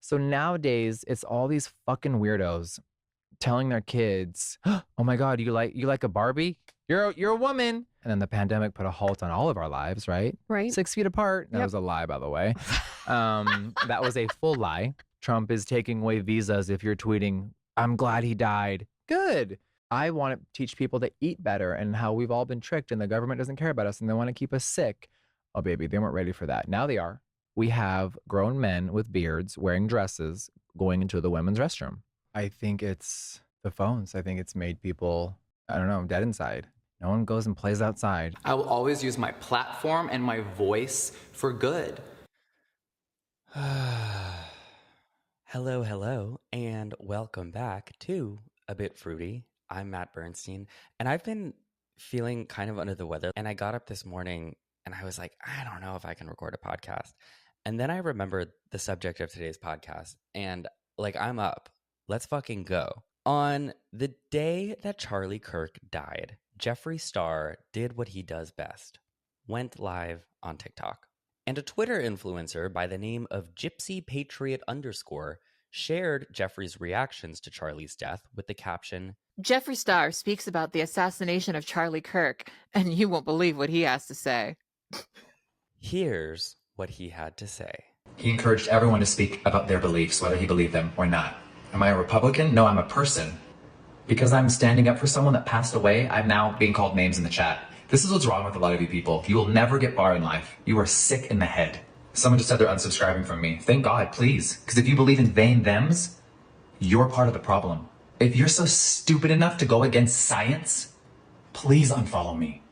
So nowadays, it's all these fucking weirdos telling their kids, "Oh my God, you like a Barbie? You're a woman." And then the pandemic put a halt on all of our lives, right? Right. 6 feet apart. That Yep. was a lie, by the way. That was a full lie. Trump is taking away visas if you're tweeting, "I'm glad he died." Good. I want to teach people to eat better and how we've all been tricked and the government doesn't care about us and they want to keep us sick. Oh, baby, they weren't ready for that. Now they are. We have grown men with beards wearing dresses going into the women's restroom. I think it's the phones. I think it's made people, I don't know, dead inside. No one goes and plays outside. I will always use my platform and my voice for good. Hello, and welcome back to A Bit Fruity. I'm Matt Bernstein, and I've been feeling kind of under the weather, and I got up this morning, and I was like, I don't know if I can record a podcast. And then I remembered the subject of today's podcast, and like, I'm up. Let's fucking go. On the day that Charlie Kirk died, Jeffree Star did what he does best, went live on TikTok. And a Twitter influencer by the name of Gypsy Patriot _ shared Jeffree's reactions to Charlie's death with the caption, Jeffree Star speaks about the assassination of Charlie Kirk, and you won't believe what he has to say. Here's what he had to say. He encouraged everyone to speak about their beliefs, whether he believed them or not. Am I a Republican? No, I'm a person. Because I'm standing up for someone that passed away, I'm now being called names in the chat. This is what's wrong with a lot of you people. You will never get far in life. You are sick in the head. Someone just said they're unsubscribing from me. Thank God, please. Because if you believe in vain thems, you're part of the problem. If you're so stupid enough to go against science, please unfollow me.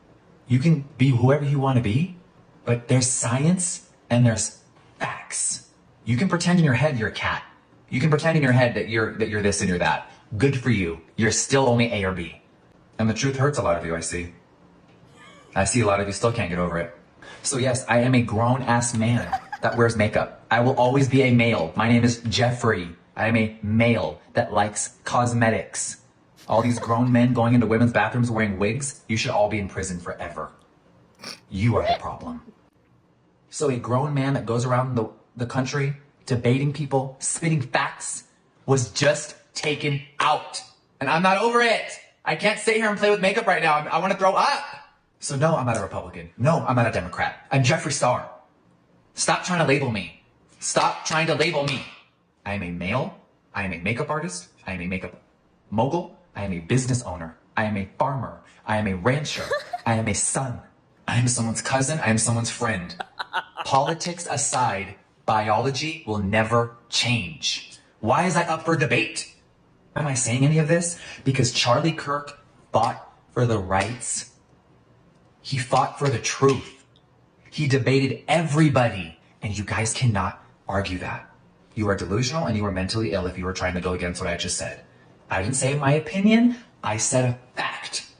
You can be whoever you want to be, but there's science and there's facts. You can pretend in your head you're a cat. You can pretend in your head that you're this and you're that. Good for you. You're still only A or B. And the truth hurts a lot of you, I see. I see a lot of you still can't get over it. So yes, I am a grown-ass man that wears makeup. I will always be a male. My name is Jeffree. I am a male that likes cosmetics. All these grown men going into women's bathrooms wearing wigs, you should all be in prison forever. You are the problem. So a grown man that goes around the country debating people, spitting facts, was just taken out. And I'm not over it. I can't sit here and play with makeup right now. I want to throw up. So no, I'm not a Republican. No, I'm not a Democrat. I'm Jeffree Star. Stop trying to label me. Stop trying to label me. I am a male. I am a makeup artist. I am a makeup mogul. I am a business owner. I am a farmer. I am a rancher. I am a son. I am someone's cousin. I am someone's friend. Politics aside, biology will never change. Why is I up for debate? Am I saying any of this? Because Charlie Kirk fought for the rights. He fought for the truth. He debated everybody. And you guys cannot argue that. You are delusional and you are mentally ill if you are trying to go against what I just said. I didn't say my opinion. I said a fact.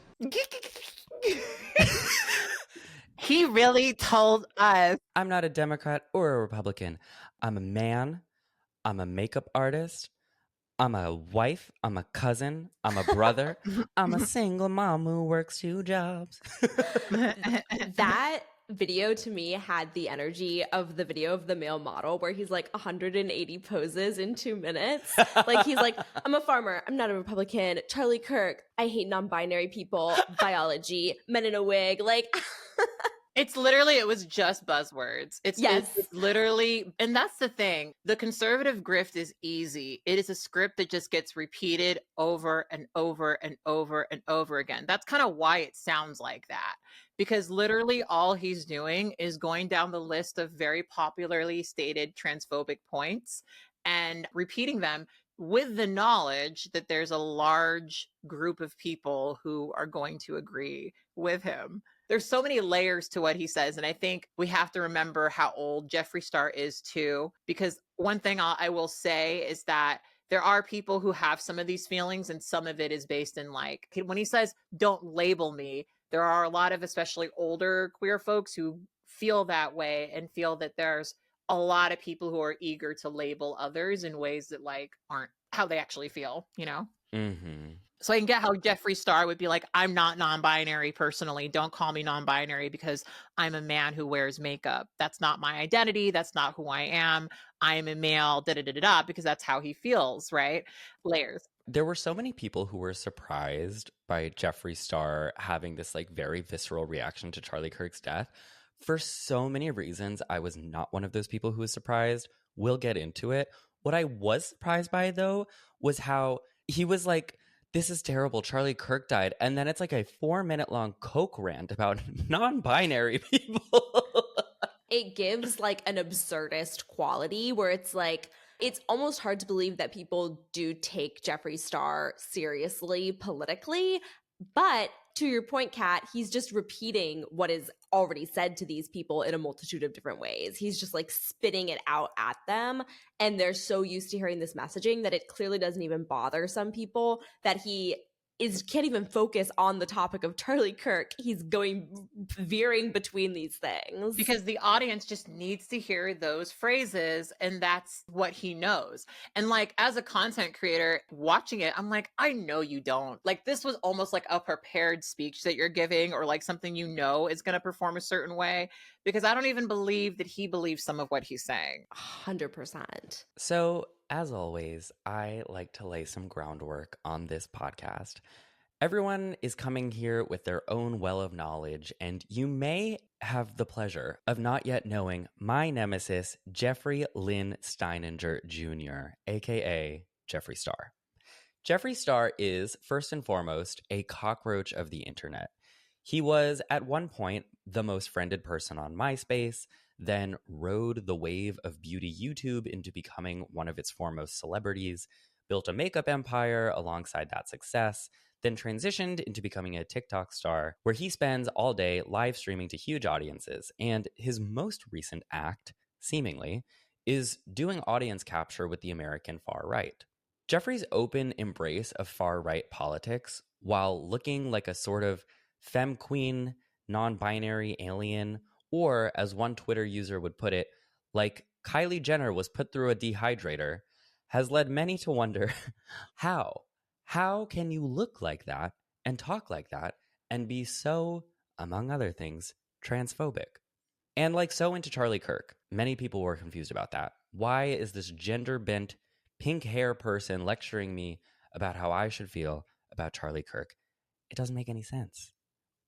He really told us. I'm not a Democrat or a Republican. I'm a man. I'm a makeup artist. I'm a wife. I'm a cousin. I'm a brother. I'm a single mom who works 2 jobs. That video to me had the energy of the video of the male model where he's like 180 poses in 2 minutes. Like he's like, I'm a farmer. I'm not a Republican. Charlie Kirk. I hate non-binary people. Biology. Men in a wig. Like... It's literally, it was just buzzwords. It's literally, and that's the thing. The conservative grift is easy. It is a script that just gets repeated over and over and over and over again. That's kind of why it sounds like that. Because literally all he's doing is going down the list of very popularly stated transphobic points and repeating them with the knowledge that there's a large group of people who are going to agree with him. There's so many layers to what he says. And I think we have to remember how old Jeffree Star is too, because one thing I will say is that there are people who have some of these feelings and some of it is based in like, when he says, don't label me, there are a lot of especially older queer folks who feel that way and feel that there's a lot of people who are eager to label others in ways that like aren't how they actually feel, you know? Mm-hmm. So I can get how Jeffree Star would be like, I'm not non-binary personally. Don't call me non-binary because I'm a man who wears makeup. That's not my identity. That's not who I am. I'm a male, da da da da da, because that's how he feels, right? Layers. There were so many people who were surprised by Jeffree Star having this like very visceral reaction to Charlie Kirk's death. For so many reasons, I was not one of those people who was surprised. We'll get into it. What I was surprised by, though, was how he was like, this is terrible, Charlie Kirk died. And then it's like a 4-minute long Coke rant about non-binary people. It gives like an absurdist quality where it's like, it's almost hard to believe that people do take Jeffree Star seriously politically. But to your point, Kat, he's just repeating what is already said to these people in a multitude of different ways. He's just like spitting it out at them. And they're so used to hearing this messaging that it clearly doesn't even bother some people that he can't even focus on the topic of Charlie Kirk. He's veering between these things. Because the audience just needs to hear those phrases, and that's what he knows. And like, as a content creator watching it, I'm like, I know you don't. Like, this was almost like a prepared speech that you're giving, or like something you know is going to perform a certain way, because I don't even believe that he believes some of what he's saying. 100%. So, as always, I like to lay some groundwork on this podcast. Everyone is coming here with their own well of knowledge, and you may have the pleasure of not yet knowing my nemesis, Jeffree Lynn Steininger Jr., aka Jeffree Star. Jeffree Star is, first and foremost, a cockroach of the internet. He was, at one point, the most friended person on MySpace, then rode the wave of beauty YouTube into becoming one of its foremost celebrities, built a makeup empire alongside that success, then transitioned into becoming a TikTok star, where he spends all day live streaming to huge audiences. And his most recent act, seemingly, is doing audience capture with the American far right. Jeffree's open embrace of far right politics, while looking like a sort of femme queen, non-binary alien, or, as one Twitter user would put it, like Kylie Jenner was put through a dehydrator, has led many to wonder, how can you look like that and talk like that and be so, among other things, transphobic? And like so into Charlie Kirk, many people were confused about that. Why is this gender-bent, pink hair person lecturing me about how I should feel about Charlie Kirk? It doesn't make any sense.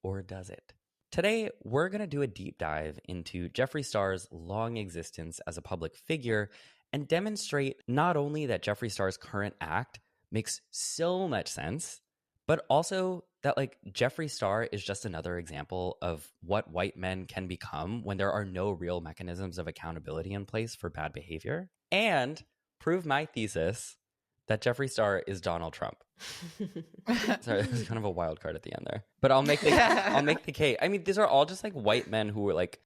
Or does it? Today, we're going to do a deep dive into Jeffree Star's long existence as a public figure and demonstrate not only that Jeffree Star's current act makes so much sense, but also that like Jeffree Star is just another example of what white men can become when there are no real mechanisms of accountability in place for bad behavior, and prove my thesis that Jeffree Star is Donald Trump. Sorry, this is kind of a wild card at the end there, but I'll make the case. I mean, these are all just like white men who were like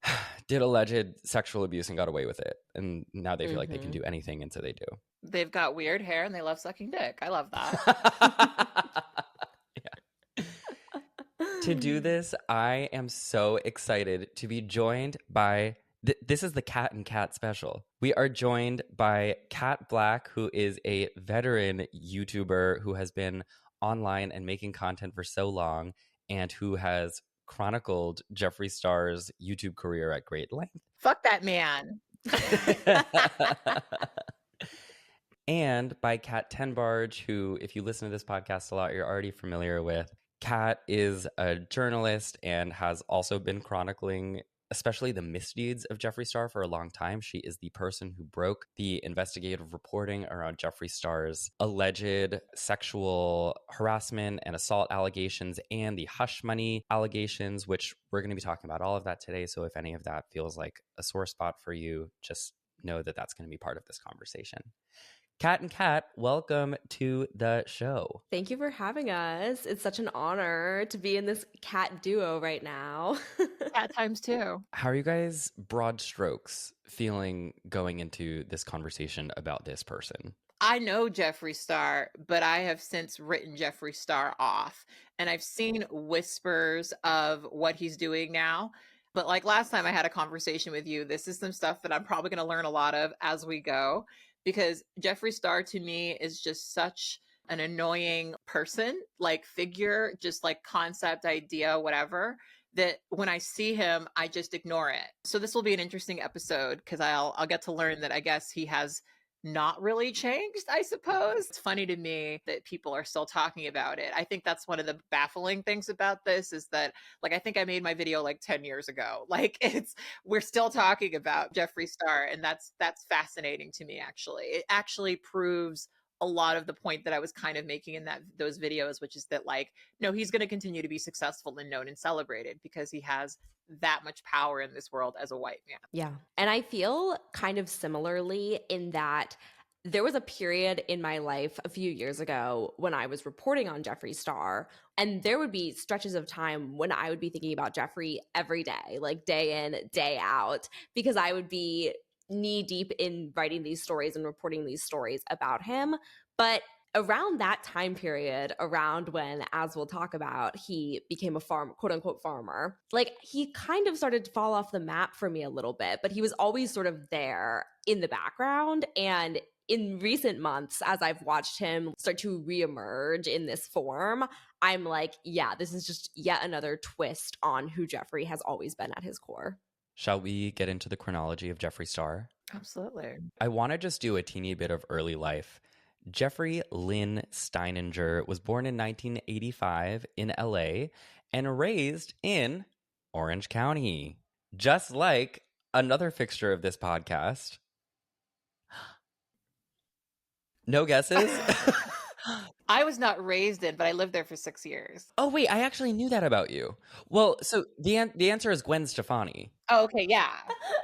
did alleged sexual abuse and got away with it, and now they feel like they can do anything, and so they do. They've got weird hair and they love sucking dick. I love that. Yeah. To do this, I am so excited to be joined by. This is the Cat and Cat special. We are joined by Cat Black, who is a veteran YouTuber who has been online and making content for so long, and who has chronicled Jeffree Star's YouTube career at great length. Fuck that man. And by Kat Tenbarge, who, if you listen to this podcast a lot, you're already familiar with. Kat is a journalist and has also been chronicling especially the misdeeds of Jeffree Star for a long time. She is the person who broke the investigative reporting around Jeffree Star's alleged sexual harassment and assault allegations and the hush money allegations, which we're going to be talking about all of that today. So if any of that feels like a sore spot for you, just know that that's going to be part of this conversation. Kat and Kat, welcome to the show. Thank you for having us. It's such an honor to be in this cat duo right now. Cat times two. How are you guys, broad strokes, feeling going into this conversation about this person? I know Jeffree Star, but I have since written Jeffree Star off. And I've seen whispers of what he's doing now. But like last time I had a conversation with you, this is some stuff that I'm probably going to learn a lot of as we go. Because Jeffree Star to me is just such an annoying person, like figure, just like concept, idea, whatever, that when I see him, I just ignore it. So this will be an interesting episode because I'll get to learn that I guess he has not really changed, I suppose. It's funny to me that people are still talking about it. I think that's one of the baffling things about this is that, like, I think I made my video like 10 years ago. Like, we're still talking about Jeffree Star, and that's fascinating to me, actually. It actually proves a lot of the point that I was kind of making in those videos, which is that, like, no, he's going to continue to be successful and known and celebrated because he has that much power in this world as a white man. Yeah. And I feel kind of similarly in that there was a period in my life a few years ago when I was reporting on Jeffree Star, and there would be stretches of time when I would be thinking about Jeffree every day, like day in, day out, because I would be knee deep in writing these stories and reporting these stories about him. But around that time period, around when, as we'll talk about, he became a quote unquote farmer, like he kind of started to fall off the map for me a little bit, but he was always sort of there in the background. And in recent months, as I've watched him start to reemerge in this form, I'm like, yeah, this is just yet another twist on who Jeffree has always been at his core. Shall we get into the chronology of Jeffree Star? Absolutely. I want to just do a teeny bit of early life. Jeffree Lynn Steininger was born in 1985 in LA and raised in Orange County, just like another fixture of this podcast. No guesses? I was not raised in, but I lived there for 6 years. Oh, wait, I actually knew that about you. Well, so the answer is Gwen Stefani. Oh, okay, yeah.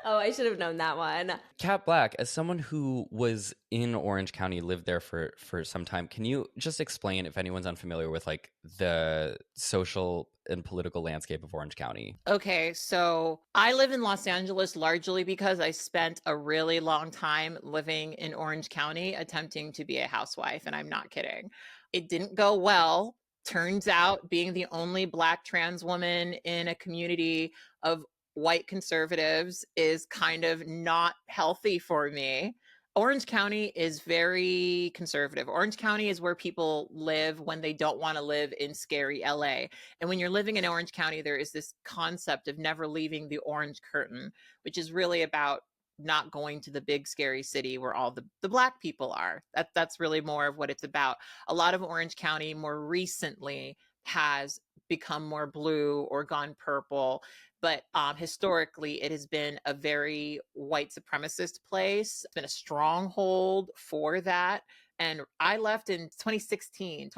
Oh, I should have known that one. Kat Black, as someone who was in Orange County, lived there for some time, can you just explain, if anyone's unfamiliar with like the social and political landscape of Orange County? Okay, so I live in Los Angeles largely because I spent a really long time living in Orange County attempting to be a housewife, and I'm not kidding. It didn't go well. Turns out being the only Black trans woman in a community of white conservatives is kind of not healthy for me. Orange County is very conservative. Orange County is where people live when they don't want to live in scary LA. And when you're living in Orange County, there is this concept of never leaving the orange curtain, which is really about not going to the big scary city where all the Black people are. That's really more of what it's about. A lot of Orange County more recently has become more blue or gone purple. But historically, it has been a very white supremacist place. It's been a stronghold for that. And I left in 2017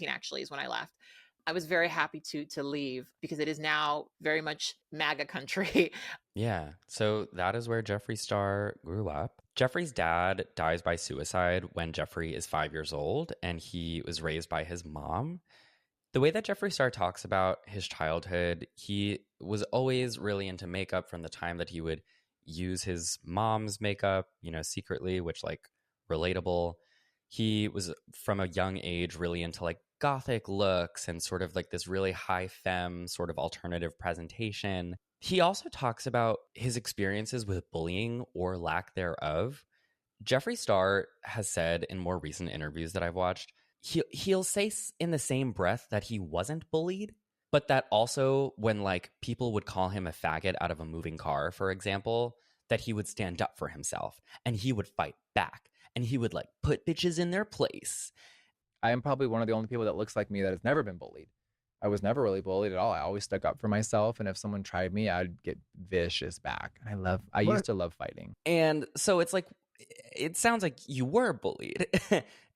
actually is when I left. I was very happy to leave because it is now very much MAGA country. Yeah, so that is where Jeffree Star grew up. Jeffree's dad dies by suicide when Jeffree is 5 years old, and he was raised by his mom. The way that Jeffree Star talks about his childhood, he was always really into makeup from the time that he would use his mom's makeup, secretly, which, like, relatable. He was, from a young age, really into, like, gothic looks and sort of, like, this really high femme sort of alternative presentation. He also talks about his experiences with bullying or lack thereof. Jeffree Star has said in more recent interviews that I've watched, he'll say in the same breath that he wasn't bullied, but that also when like people would call him a faggot out of a moving car, for example, that he would stand up for himself and he would fight back and he would like put bitches in their place. I am probably one of the only people that looks like me that has never been bullied. I was never really bullied at all. I always stuck up for myself, and if someone tried me, I'd get vicious back. I used to love fighting. And so it's like, it sounds like you were bullied.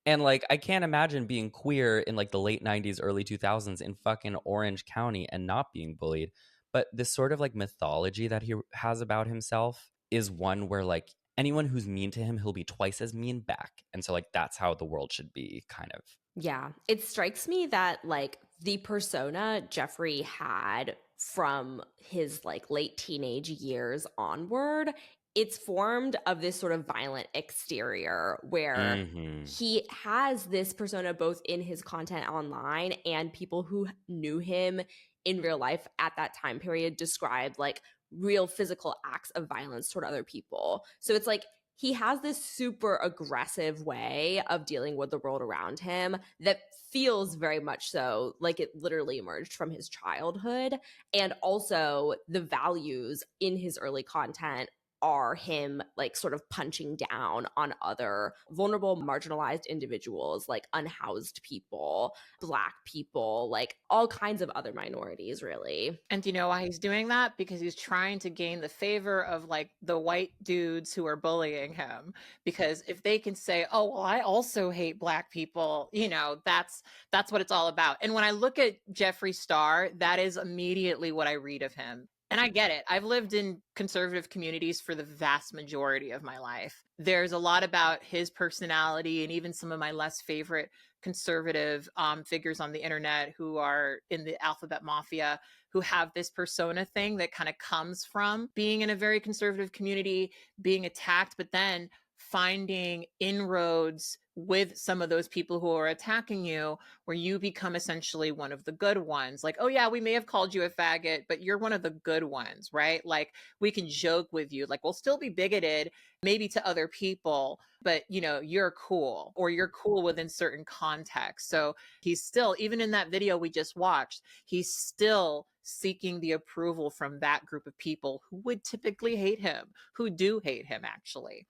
And like, I can't imagine being queer in like the late 90s, early 2000s in fucking Orange County and not being bullied. But this sort of like mythology that he has about himself is one where like anyone who's mean to him, he'll be twice as mean back. And so like, that's how the world should be, kind of. Yeah. It strikes me that like the persona Jeffree had from his like late teenage years onward, it's formed of this sort of violent exterior where he has this persona both in his content online, and people who knew him in real life at that time period described like real physical acts of violence toward other people. So it's like he has this super aggressive way of dealing with the world around him that feels very much so like it literally emerged from his childhood. And also the values in his early content are him like sort of punching down on other vulnerable, marginalized individuals, like unhoused people, Black people, like all kinds of other minorities, really. And do you know why he's doing that? Because he's trying to gain the favor of like the white dudes who are bullying him. Because if they can say, oh, well, I also hate Black people, you know, that's what it's all about. And when I look at Jeffree Star, that is immediately what I read of him. And I get it. I've lived in conservative communities for the vast majority of my life. There's a lot about his personality and even some of my less favorite conservative figures on the internet who are in the alphabet mafia who have this persona thing that kind of comes from being in a very conservative community, being attacked, but then finding inroads with some of those people who are attacking you, where you become essentially one of the good ones. Like, oh yeah, we may have called you a faggot, but you're one of the good ones, right? Like we can joke with you, like we'll still be bigoted maybe to other people, but you know, you're cool, or you're cool within certain contexts. So he's still, even in that video we just watched, he's still seeking the approval from that group of people who would typically hate him, who do hate him actually.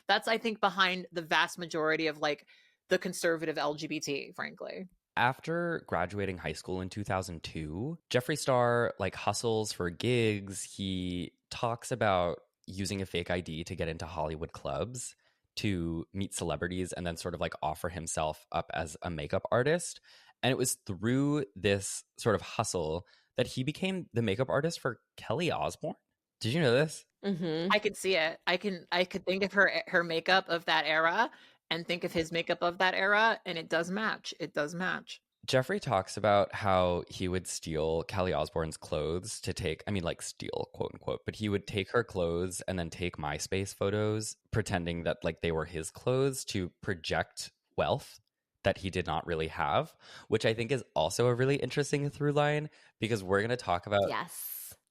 That's I think behind the vast majority of like the conservative LGBT, frankly. After graduating high school in 2002, Jeffree Star like hustles for gigs. He talks about using a fake ID to get into Hollywood clubs to meet celebrities and then sort of like offer himself up as a makeup artist. And it was through this sort of hustle that he became the makeup artist for Kelly Osbourne. Did you know this? Mm-hmm. I could see it. I could think of her makeup of that era and think of his makeup of that era, and it does match. It does match. Jeffree talks about how he would steal Kelly Osbourne's clothes to take, I mean, like steal, quote unquote, but he would take her clothes and then take MySpace photos, pretending that like they were his clothes to project wealth that he did not really have, which I think is also a really interesting through line, because we're going to talk about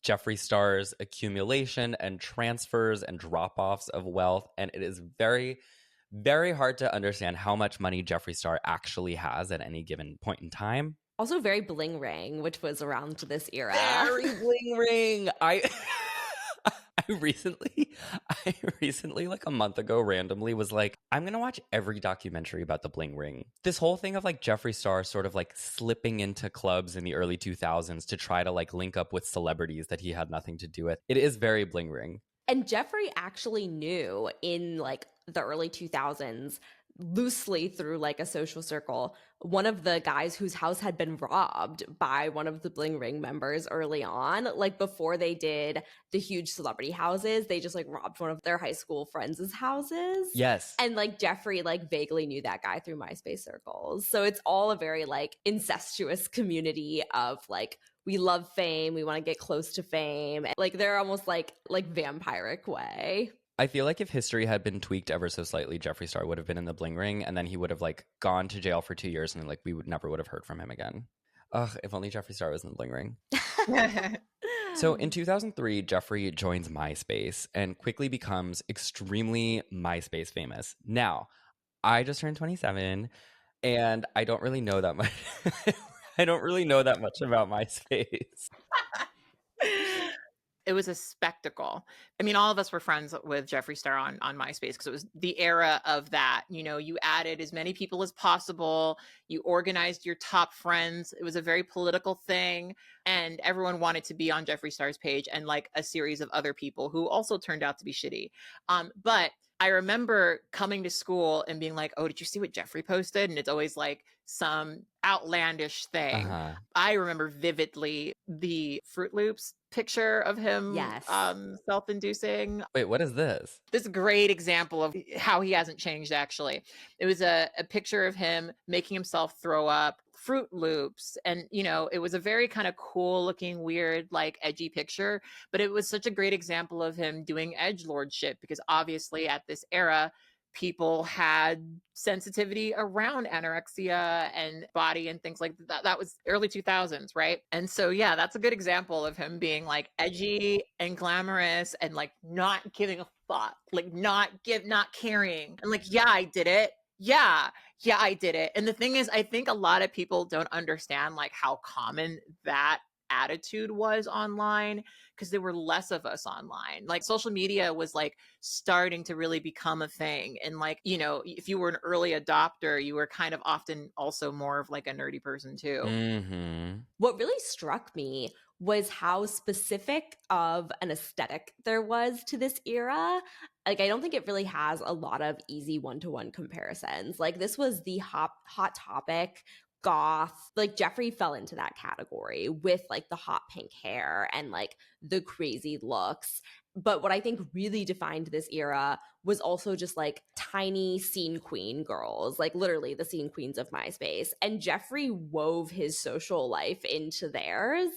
Jeffree Star's accumulation and transfers and drop-offs of wealth. And it is very, very hard to understand how much money Jeffree Star actually has at any given point in time. Also very bling ring, which was around this era. Very bling ring. I recently, like a month ago, randomly was like, I'm going to watch every documentary about the bling ring. This whole thing of like Jeffree Star sort of like slipping into clubs in the early 2000s to try to like link up with celebrities that he had nothing to do with. It is very bling ring. And Jeffree actually knew in like the early 2000s, loosely through like a social circle, one of the guys whose house had been robbed by one of the bling ring members early on. Like before they did the huge celebrity houses, they just like robbed one of their high school friends' houses. Yes. And like Jeffree like vaguely knew that guy through MySpace circles. So it's all a very like incestuous community of like, we love fame, we want to get close to fame. Like they're almost like vampiric way. I feel like if history had been tweaked ever so slightly, Jeffree Star would have been in the bling ring, and then he would have like gone to jail for 2 years, and then like we would never have heard from him again. Ugh, if only Jeffree Star was in the bling ring. So in 2003, Jeffree joins MySpace and quickly becomes extremely MySpace famous. Now, I just turned 27, and I don't really know that much. I don't really know that much about MySpace. It was a spectacle. I mean, all of us were friends with Jeffree Star on MySpace because it was the era of that. You know, you added as many people as possible. You organized your top friends. It was a very political thing. And everyone wanted to be on Jeffree Star's page and like a series of other people who also turned out to be shitty. But I remember coming to school and being like, oh, did you see what Jeffree posted? And it's always like some outlandish thing. Uh-huh. I remember vividly the Fruit Loops picture of him self-inducing. Wait, what is this? This is a great example of how he hasn't changed, actually. It was a picture of him making himself throw up Fruit Loops. And, you know, it was a very kind of cool looking, weird, like edgy picture. But it was such a great example of him doing edgelord shit because obviously at this era, people had sensitivity around anorexia and body and things like that. That was early 2000s, right? And so, yeah, that's a good example of him being like edgy and glamorous and like not giving a fuck, like not caring. And like, yeah, I did it. Yeah, I did it. And the thing is, I think a lot of people don't understand like how common that attitude was online, because there were less of us online. Like social media was like starting to really become a thing. And like, you know, if you were an early adopter, you were kind of often also more of like a nerdy person too. Mm-hmm. What really struck me was how specific of an aesthetic there was to this era. Like, I don't think it really has a lot of easy one-to-one comparisons. Like, this was the hot topic goth. Like, Jeffree fell into that category with like the hot pink hair and like the crazy looks. But what I think really defined this era was also just like tiny scene queen girls, like literally the scene queens of MySpace. And Jeffree wove his social life into theirs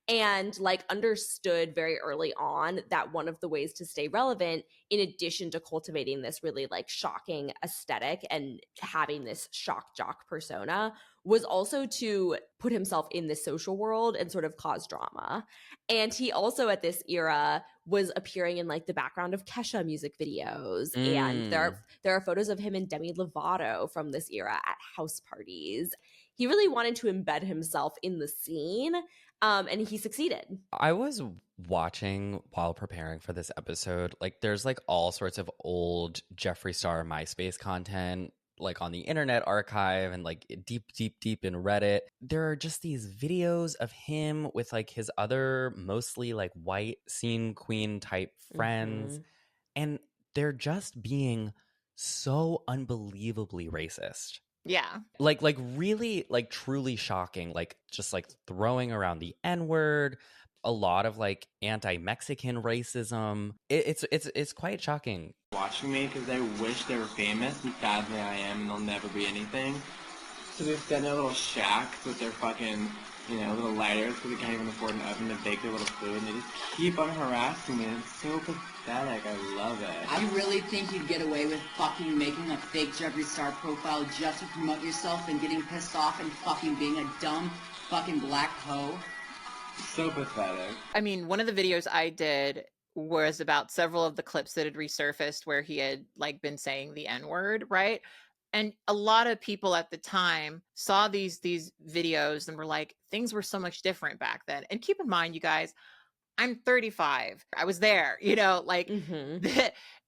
and like understood very early on that one of the ways to stay relevant, in addition to cultivating this really like shocking aesthetic and having this shock jock persona, was also to put himself in the social world and sort of cause drama. And he also at this era was appearing in like the background of Kesha music videos. And there are photos of him and Demi Lovato from this era at house parties. He really wanted to embed himself in the scene, and he succeeded. I was watching while preparing for this episode, like there's like all sorts of old Jeffree Star MySpace content like on the Internet Archive and like deep in Reddit. There are just these videos of him with like his other mostly like white scene queen type friends, and they're just being so unbelievably racist. Yeah. Like really like truly shocking, like just like throwing around the N-word, a lot of like anti-Mexican racism. It's quite shocking. Watching me because they wish they were famous and sadly I am and they'll never be anything. So they sit in their little shacks with their fucking, you know, little lighters because they can't even afford an oven to bake their little food, and they just keep on harassing me. It's so pathetic. I love it. I really think you'd get away with fucking making a fake Jeffree Star profile just to promote yourself and getting pissed off and fucking being a dumb fucking black hoe? So pathetic. I mean, one of the videos I did was about several of the clips that had resurfaced where he had like been saying the N-word, right? And a lot of people at the time saw these videos and were like, things were so much different back then. And keep in mind, you guys, I'm 35. I was there, you know, like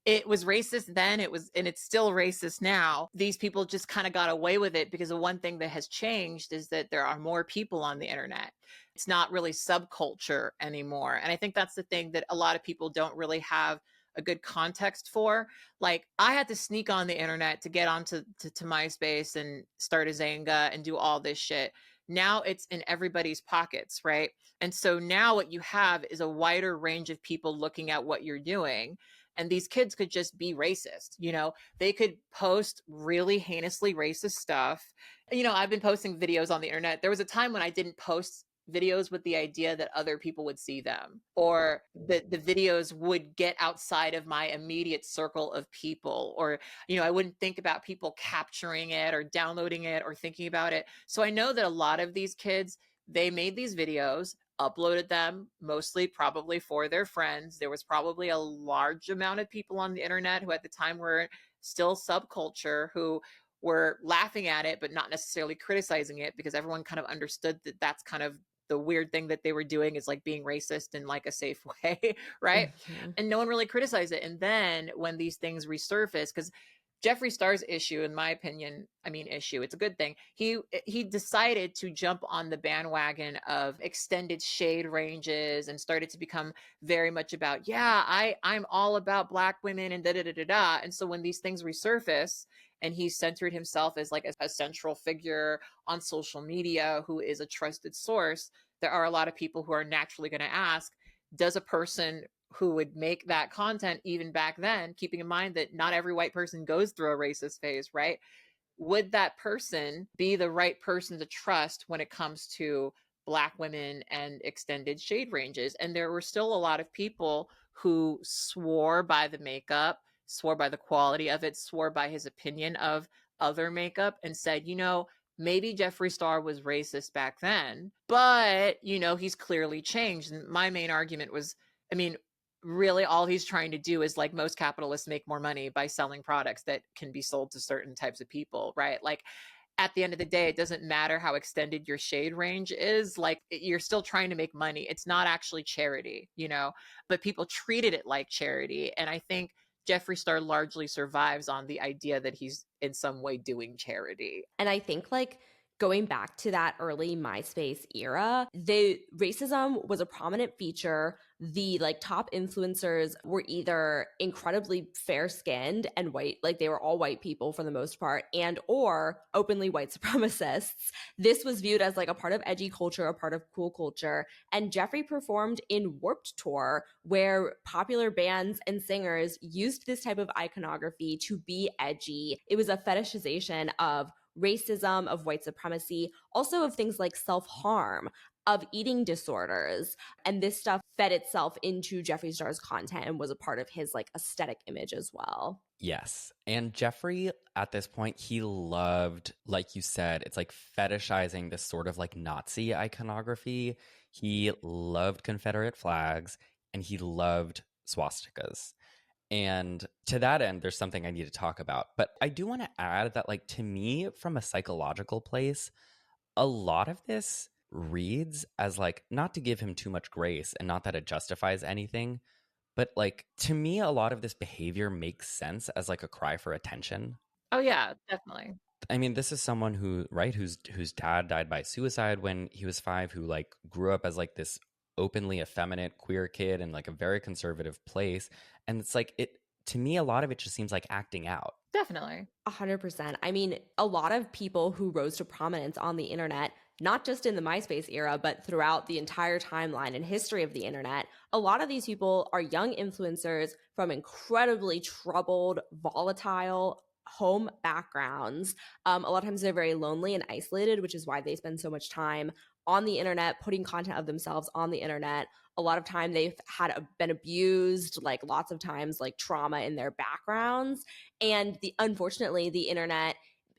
it was racist then, and it's still racist now. These people just kind of got away with it because the one thing that has changed is that there are more people on the internet. It's not really subculture anymore. And I think that's the thing that a lot of people don't really have a good context for. Like, I had to sneak on the internet to get onto to MySpace and start a Zanga and do all this shit. Now it's in everybody's pockets, right? And so now what you have is a wider range of people looking at what you're doing. And these kids could just be racist, you know, they could post really heinously racist stuff. You know, I've been posting videos on the internet. There was a time when I didn't post videos with the idea that other people would see them, or that the videos would get outside of my immediate circle of people, or, you know, I wouldn't think about people capturing it or downloading it or thinking about it. So I know that a lot of these kids, they made these videos, uploaded them mostly probably for their friends. There was probably a large amount of people on the internet who at the time were still subculture, who were laughing at it but not necessarily criticizing it, because everyone kind of understood that that's kind of the weird thing that they were doing, is like being racist in like a safe way, right? And no one really criticized it. And then when these things resurface, because Jeffree Star's issue, in my opinion, it's a good thing. He decided to jump on the bandwagon of extended shade ranges and started to become very much about, I'm all about Black women and da-da-da-da-da. And so when these things resurface, and he centered himself as like a central figure on social media who is a trusted source, there are a lot of people who are naturally going to ask, does a person who would make that content even back then, keeping in mind that not every white person goes through a racist phase, right? Would that person be the right person to trust when it comes to Black women and extended shade ranges? And there were still a lot of people who swore by the makeup, swore by the quality of it, swore by his opinion of other makeup, and said, you know, maybe Jeffree Star was racist back then, but, you know, he's clearly changed. And my main argument was, I mean, really all he's trying to do is, like most capitalists, make more money by selling products that can be sold to certain types of people, right? Like, at the end of the day, it doesn't matter how extended your shade range is. Like, you're still trying to make money. It's not actually charity, you know, but people treated it like charity. And I think Jeffree Star largely survives on the idea that he's in some way doing charity. And I think, like, going back to that early MySpace era, the racism was a prominent feature. The like top influencers were either incredibly fair-skinned and white, like they were all white people for the most part, and or openly white supremacists. This was viewed as like a part of edgy culture, a part of cool culture. And Jeffree performed in Warped Tour, where popular bands and singers used this type of iconography to be edgy. It was a fetishization of racism, of white supremacy, also of things like self-harm, of eating disorders. And this stuff fed itself into Jeffree Star's content and was a part of his like aesthetic image as well. Yes. And Jeffree, at this point, he loved, like you said, it's like fetishizing this sort of like Nazi iconography. He loved Confederate flags and he loved swastikas. And to that end, there's something I need to talk about. But I do want to add that, like, to me, from a psychological place, a lot of this reads as, like, not to give him too much grace and not that it justifies anything, but, like, to me, a lot of this behavior makes sense as, like, a cry for attention. Oh, yeah, definitely. I mean, this is someone who, right, whose dad died by suicide when he was 5, who, like, grew up as, like, this openly effeminate queer kid in like a very conservative place. And it's like, it, to me, a lot of it just seems like acting out. Definitely. 100%. I mean, a lot of people who rose to prominence on the internet, not just in the MySpace era, but throughout the entire timeline and history of the internet, a lot of these people are young influencers from incredibly troubled, volatile home backgrounds. A lot of times they're very lonely and isolated, which is why they spend so much time on the internet, putting content of themselves on the internet. A lot of time they've been abused, like lots of times, like trauma in their backgrounds. And unfortunately, the internet,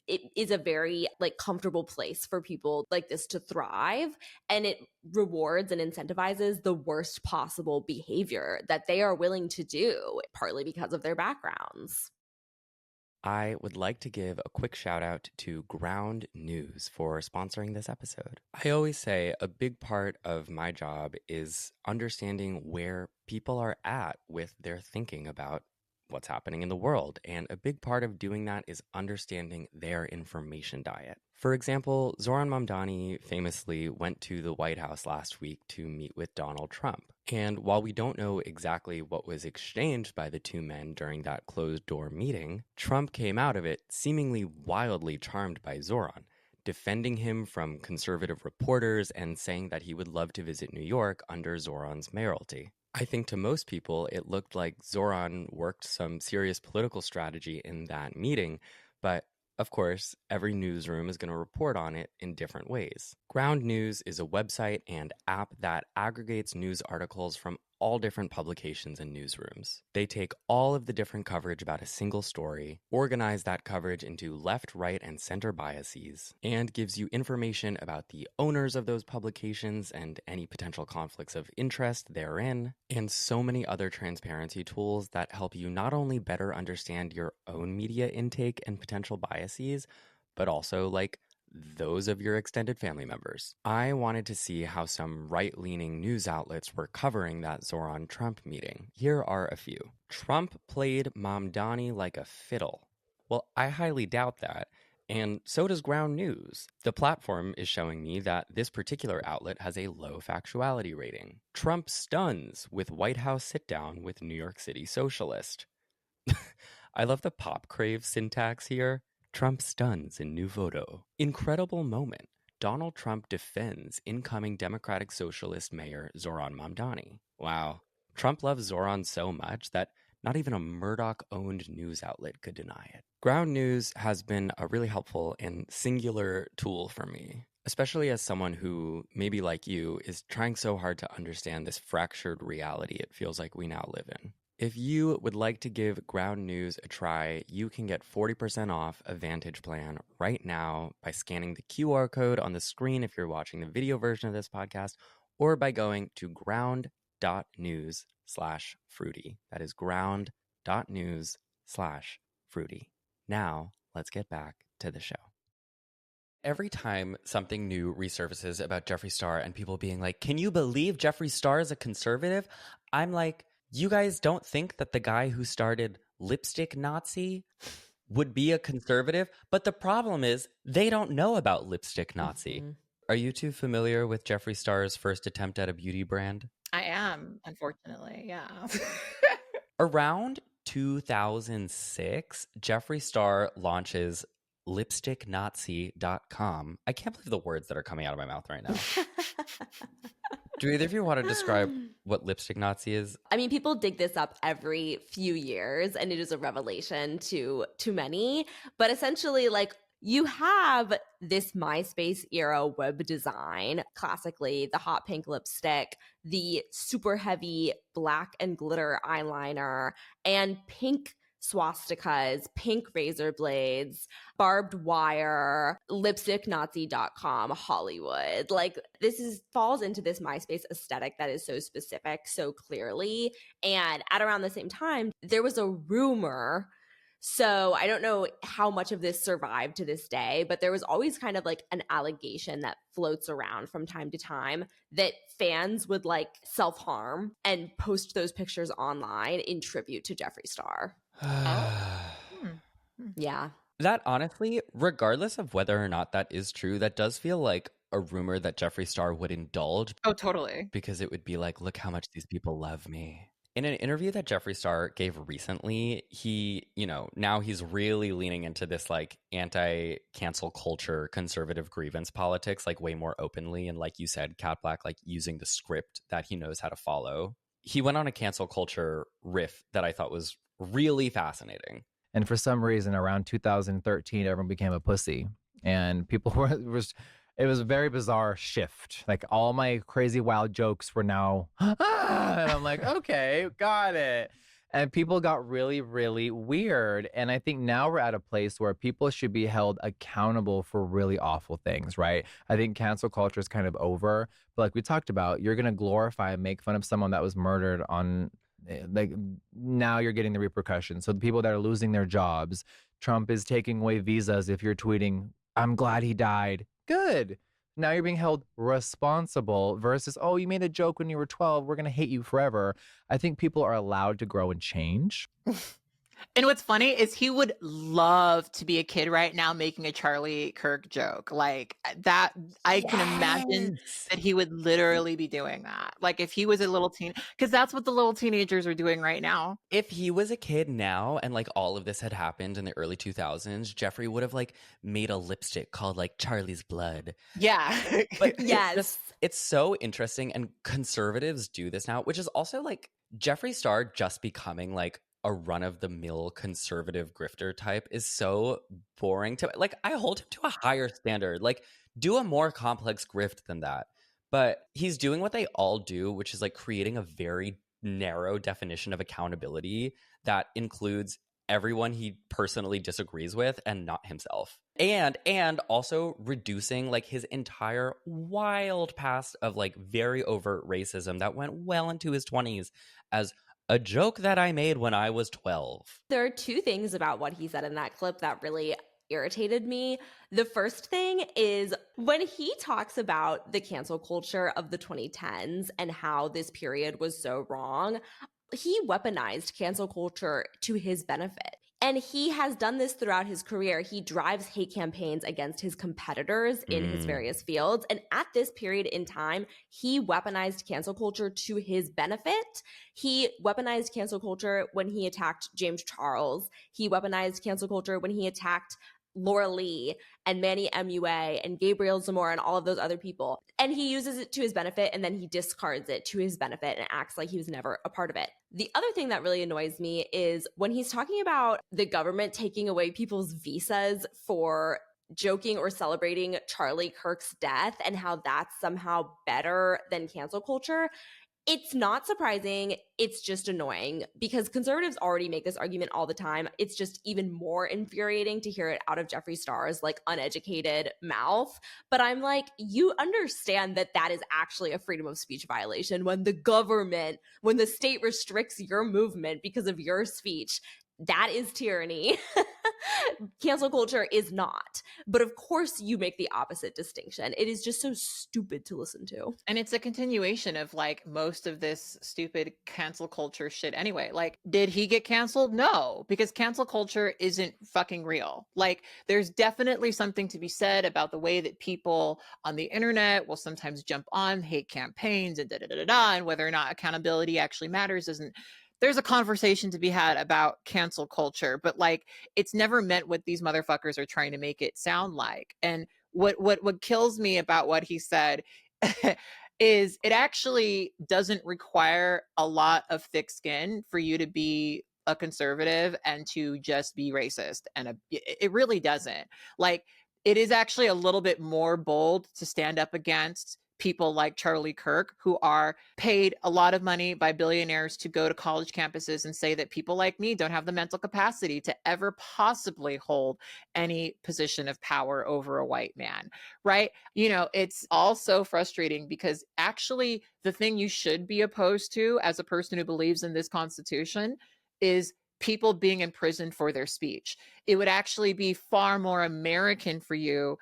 it is a very like comfortable place for people like this to thrive, and it rewards and incentivizes the worst possible behavior that they are willing to do, partly because of their backgrounds. I would like to give a quick shout out to Ground News for sponsoring this episode. I always say a big part of my job is understanding where people are at with their thinking about what's happening in the world. And a big part of doing that is understanding their information diet. For example, Zohran Mamdani famously went to the White House last week to meet with Donald Trump. And while we don't know exactly what was exchanged by the two men during that closed-door meeting, Trump came out of it seemingly wildly charmed by Zohran, defending him from conservative reporters and saying that he would love to visit New York under Zohran's mayoralty. I think to most people, it looked like Zohran worked some serious political strategy in that meeting, but of course, every newsroom is going to report on it in different ways. Ground News is a website and app that aggregates news articles from all different publications and newsrooms. They take all of the different coverage about a single story, organize that coverage into left, right, and center biases, and gives you information about the owners of those publications and any potential conflicts of interest therein, and so many other transparency tools that help you not only better understand your own media intake and potential biases, but also like those of your extended family members. I wanted to see how some right-leaning news outlets were covering that Zohran Trump meeting. Here are a few. Trump played Mamdani like a fiddle. Well, I highly doubt that, and so does Ground News. The platform is showing me that this particular outlet has a low factuality rating. Trump stuns with White House sit-down with New York City socialist. I love the pop crave syntax here. Trump stuns in new photo. Incredible moment. Donald Trump defends incoming Democratic Socialist Mayor Zohran Mamdani. Wow. Trump loves Zohran so much that not even a Murdoch-owned news outlet could deny it. Ground News has been a really helpful and singular tool for me, especially as someone who, maybe like you, is trying so hard to understand this fractured reality it feels like we now live in. If you would like to give Ground News a try, you can get 40% off a Vantage plan right now by scanning the QR code on the screen if you're watching the video version of this podcast, or by going to ground.news/fruity. That is ground.news/fruity. Now, let's get back to the show. Every time something new resurfaces about Jeffree Star and people being like, can you believe Jeffree Star is a conservative? I'm like, you guys don't think that the guy who started Lipstick Nazi would be a conservative? But the problem is they don't know about Lipstick Nazi. Mm-hmm. Are you two familiar with Jeffree Star's first attempt at a beauty brand? I am, unfortunately, yeah. Around 2006, Jeffree Star launches lipsticknazi.com. I can't believe the words that are coming out of my mouth right now. Do either of you want to describe what Lipstick Nazi is? I mean, people dig this up every few years, and it is a revelation to many. But essentially, like, you have this MySpace era web design, classically the hot pink lipstick, the super heavy black and glitter eyeliner, and pink swastikas, pink razor blades, barbed wire, lipsticknazi.com, Hollywood. Like, this falls into this MySpace aesthetic that is so specific so clearly. And at around the same time, there was a rumor. So I don't know how much of this survived to this day, but there was always kind of like an allegation that floats around from time to time that fans would like self-harm and post those pictures online in tribute to Jeffree Star. Yeah. That honestly, regardless of whether or not that is true, that does feel like a rumor that Jeffree Star would indulge. Oh, totally. Because it would be like, look how much these people love me. In an interview that Jeffree Star gave recently, he, now he's really leaning into this like anti-cancel culture, conservative grievance politics, like way more openly. And like you said, Cat Black, like using the script that he knows how to follow. He went on a cancel culture riff that I thought was really fascinating. And for some reason, around 2013, everyone became a pussy. And people it was a very bizarre shift. Like, all my crazy wild jokes were now, and I'm like, okay, got it. And people got really, really weird. And I think now we're at a place where people should be held accountable for really awful things, right? I think cancel culture is kind of over. But like we talked about, you're going to glorify and make fun of someone that was murdered on, like, now you're getting the repercussions. So the people that are losing their jobs, Trump is taking away visas if you're tweeting, I'm glad he died. Good. Now you're being held responsible versus, oh, you made a joke when you were 12. We're going to hate you forever. I think people are allowed to grow and change. And what's funny is he would love to be a kid right now making a Charlie Kirk joke. Like that, I can imagine that he would literally be doing that. Like if he was a little teen, because that's what the little teenagers are doing right now. If he was a kid now and like all of this had happened in the early 2000s, Jeffree would have like made a lipstick called like Charlie's Blood. Yeah. But yes. It's so interesting. And conservatives do this now, which is also like Jeffree Star just becoming like a run-of-the-mill conservative grifter type is so boring to like. I hold him to a higher standard. Like, do a more complex grift than that. But he's doing what they all do, which is like creating a very narrow definition of accountability that includes everyone he personally disagrees with and not himself. And also reducing like his entire wild past of like very overt racism that went well into his 20s as a joke that I made when I was 12. There are two things about what he said in that clip that really irritated me. The first thing is when he talks about the cancel culture of the 2010s and how this period was so wrong, he weaponized cancel culture to his benefit. And he has done this throughout his career. He drives hate campaigns against his competitors in his various fields. And at this period in time, he weaponized cancel culture to his benefit. He weaponized cancel culture when he attacked James Charles. He weaponized cancel culture when he attacked Laura Lee and Manny MUA and Gabriel Zamora and all of those other people. And he uses it to his benefit and then he discards it to his benefit and acts like he was never a part of it. The other thing that really annoys me is when he's talking about the government taking away people's visas for joking or celebrating Charlie Kirk's death and how that's somehow better than cancel culture. It's not surprising. It's just annoying because conservatives already make this argument all the time. It's just even more infuriating to hear it out of Jeffree Star's like uneducated mouth. But I'm like, you understand that that is actually a freedom of speech violation when the government, when the state restricts your movement because of your speech. That is tyranny. Cancel culture is not. But of course, you make the opposite distinction. It is just so stupid to listen to. And it's a continuation of like most of this stupid cancel culture shit anyway. Like, did he get canceled? No, because cancel culture isn't fucking real. Like, there's definitely something to be said about the way that people on the internet will sometimes jump on hate campaigns and and whether or not accountability actually matters isn't. There's a conversation to be had about cancel culture, but like it's never meant what these motherfuckers are trying to make it sound like. And what kills me about what he said is it actually doesn't require a lot of thick skin for you to be a conservative and to just be racist. And it really doesn't. Like, it is actually a little bit more bold to stand up against people like Charlie Kirk, who are paid a lot of money by billionaires to go to college campuses and say that people like me don't have the mental capacity to ever possibly hold any position of power over a white man, right? You know, it's all so frustrating because actually the thing you should be opposed to as a person who believes in this Constitution is people being imprisoned for their speech. It would actually be far more American for you,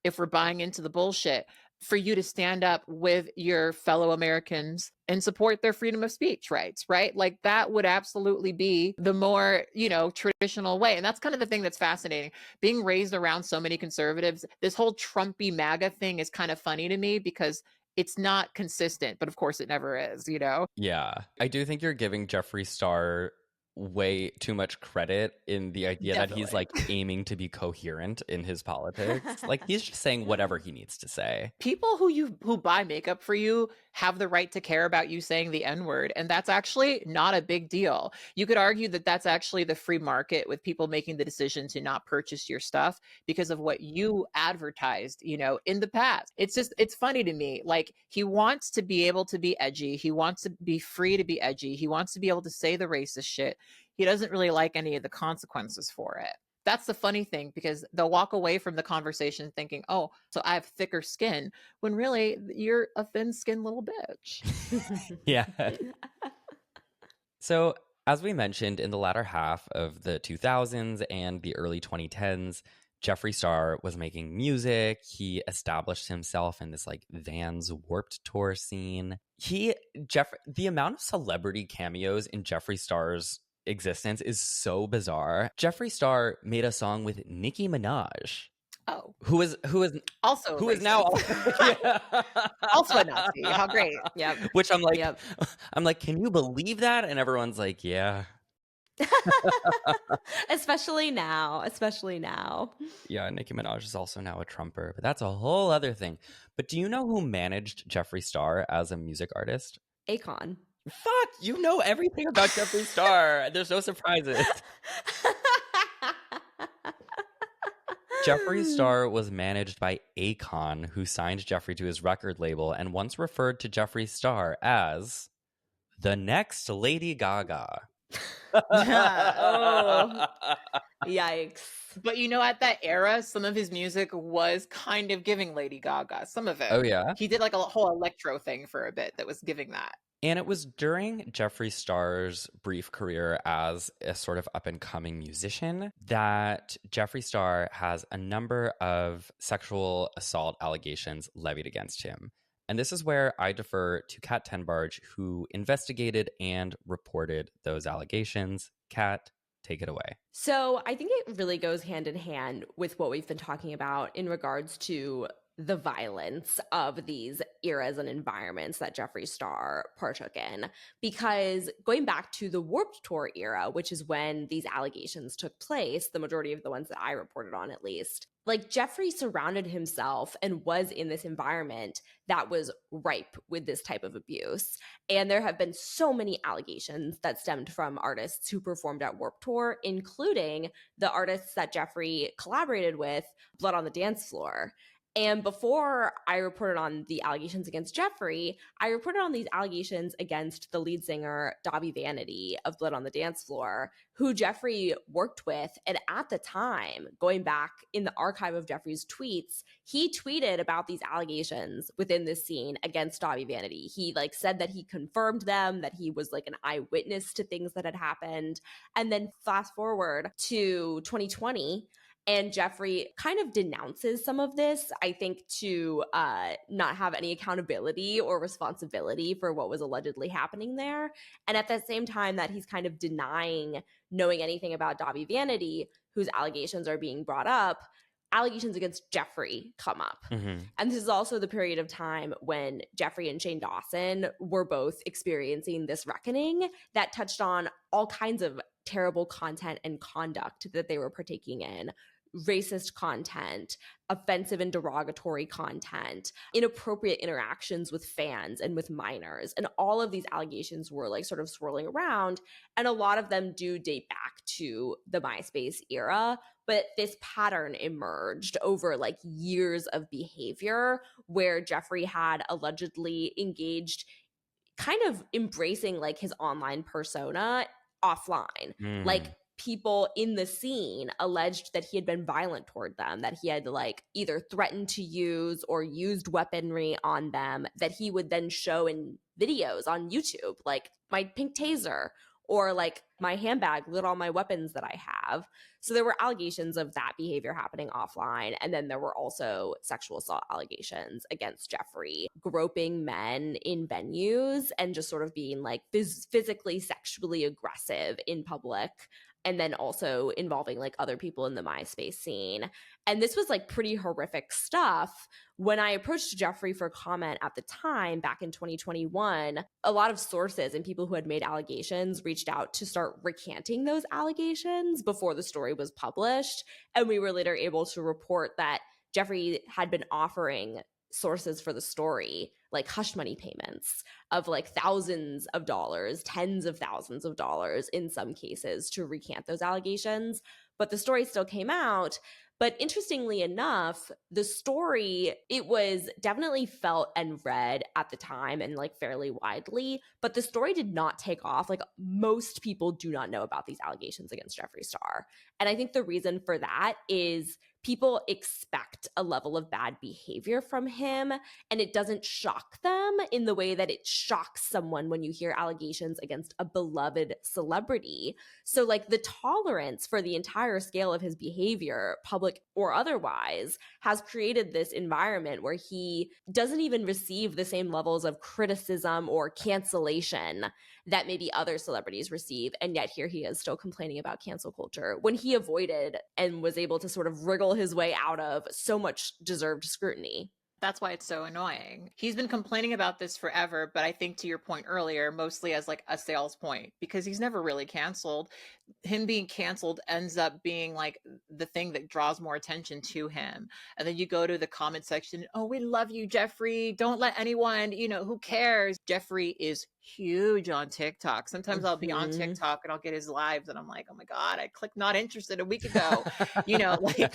if we're buying into the bullshit, for you to stand up with your fellow Americans and support their freedom of speech rights, right? Like that would absolutely be the more, you know, traditional way. And that's kind of the thing that's fascinating. Being raised around so many conservatives, this whole Trumpy MAGA thing is kind of funny to me because it's not consistent, but of course it never is, you know? Yeah. I do think you're giving Jeffree Star way too much credit in the idea that he's like aiming to be coherent in his politics. Like he's just saying whatever he needs to say. People who buy makeup for you have the right to care about you saying the N-word, and that's actually not a big deal. You could argue that that's actually the free market with people making the decision to not purchase your stuff because of what you advertised, you know, in the past. It's funny to me. Like, he wants to be able to be edgy. He wants to be free to be edgy. He wants to be able to say the racist shit. He doesn't really like any of the consequences for it. That's the funny thing, because they'll walk away from the conversation thinking, oh, so I have thicker skin, when really you're a thin-skinned little bitch. Yeah. So, as we mentioned, in the latter half of the 2000s and the early 2010s, Jeffree Star was making music. He established himself in this like Vans Warped Tour scene. The amount of celebrity cameos in Jeffree Star's existence is so bizarre. Jeffree Star made a song with Nicki Minaj. Oh, who is also who is now also a Nazi. How great! Yep. Which I'm like, can you believe that? And everyone's like, yeah. Especially now. Yeah, Nicki Minaj is also now a Trumper, but that's a whole other thing. But do you know who managed Jeffree Star as a music artist? Akon. Fuck, you know everything about Jeffree Star. There's no surprises. Jeffree Star was managed by Akon, who signed Jeffree to his record label and once referred to Jeffree Star as the next Lady Gaga. Oh, yikes. But you know, at that era, some of his music was kind of giving Lady Gaga. Some of it. Oh, yeah? He did like a whole electro thing for a bit that was giving that. And it was during Jeffree Star's brief career as a sort of up-and-coming musician that Jeffree Star has a number of sexual assault allegations levied against him. And this is where I defer to Kat Tenbarge, who investigated and reported those allegations. Kat, take it away. So I think it really goes hand in hand with what we've been talking about in regards to the violence of these eras and environments that Jeffree Star partook in. Because going back to the Warped Tour era, which is when these allegations took place, the majority of the ones that I reported on at least, like Jeffree surrounded himself and was in this environment that was ripe with this type of abuse. And there have been so many allegations that stemmed from artists who performed at Warped Tour, including the artists that Jeffree collaborated with, Blood on the Dance Floor. And before I reported on the allegations against Jeffree, I reported on these allegations against the lead singer, Dobby Vanity of Blood on the Dance Floor, who Jeffree worked with. And at the time, going back in the archive of Jeffree's tweets, he tweeted about these allegations within this scene against Dobby Vanity. He like said that he confirmed them, that he was like an eyewitness to things that had happened. And then fast forward to 2020, and Jeffree kind of denounces some of this, I think, to not have any accountability or responsibility for what was allegedly happening there. And at the same time that he's kind of denying knowing anything about Dobby Vanity, whose allegations are being brought up, allegations against Jeffree come up. Mm-hmm. And this is also the period of time when Jeffree and Shane Dawson were both experiencing this reckoning that touched on all kinds of terrible content and conduct that they were partaking in. Racist content, offensive and derogatory content, inappropriate interactions with fans and with minors. And all of these allegations were like sort of swirling around. And a lot of them do date back to the MySpace era. But this pattern emerged over like years of behavior where Jeffree had allegedly engaged, kind of embracing like his online persona offline. Like people in the scene alleged that he had been violent toward them, that he had like either threatened to use or used weaponry on them that he would then show in videos on YouTube, like my pink taser or like my handbag with all my weapons that I have. So there were allegations of that behavior happening offline. And then there were also sexual assault allegations against Jeffree, groping men in venues and just sort of being like physically, sexually aggressive in public. And then also involving like other people in the MySpace scene. And this was like pretty horrific stuff. When I approached Jeffree for comment at the time, back in 2021, a lot of sources and people who had made allegations reached out to start recanting those allegations before the story was published. And we were later able to report that Jeffree had been offering sources for the story, like hush money payments of like thousands of dollars, tens of thousands of dollars in some cases to recant those allegations. But the story still came out. But interestingly enough, the story, it was definitely felt and read at the time and like fairly widely, but the story did not take off. Like most people do not know about these allegations against Jeffree Star. And I think the reason for that is people expect a level of bad behavior from him, and it doesn't shock them in the way that it shocks someone when you hear allegations against a beloved celebrity. So like the tolerance for the entire scale of his behavior, public or otherwise, has created this environment where he doesn't even receive the same levels of criticism or cancellation that maybe other celebrities receive. And yet here he is still complaining about cancel culture when he avoided and was able to sort of wriggle his way out of so much deserved scrutiny. That's why it's so annoying. He's been complaining about this forever, but I think to your point earlier, mostly as like a sales point, because he's never really canceled. Him being canceled ends up being like the thing that draws more attention to him. And then you go to the comment section, oh, we love you, Jeffree. Don't let anyone, who cares? Jeffree is huge on TikTok. Sometimes I'll be on TikTok and I'll get his lives and I'm like, oh my God, I clicked not interested a week ago. Like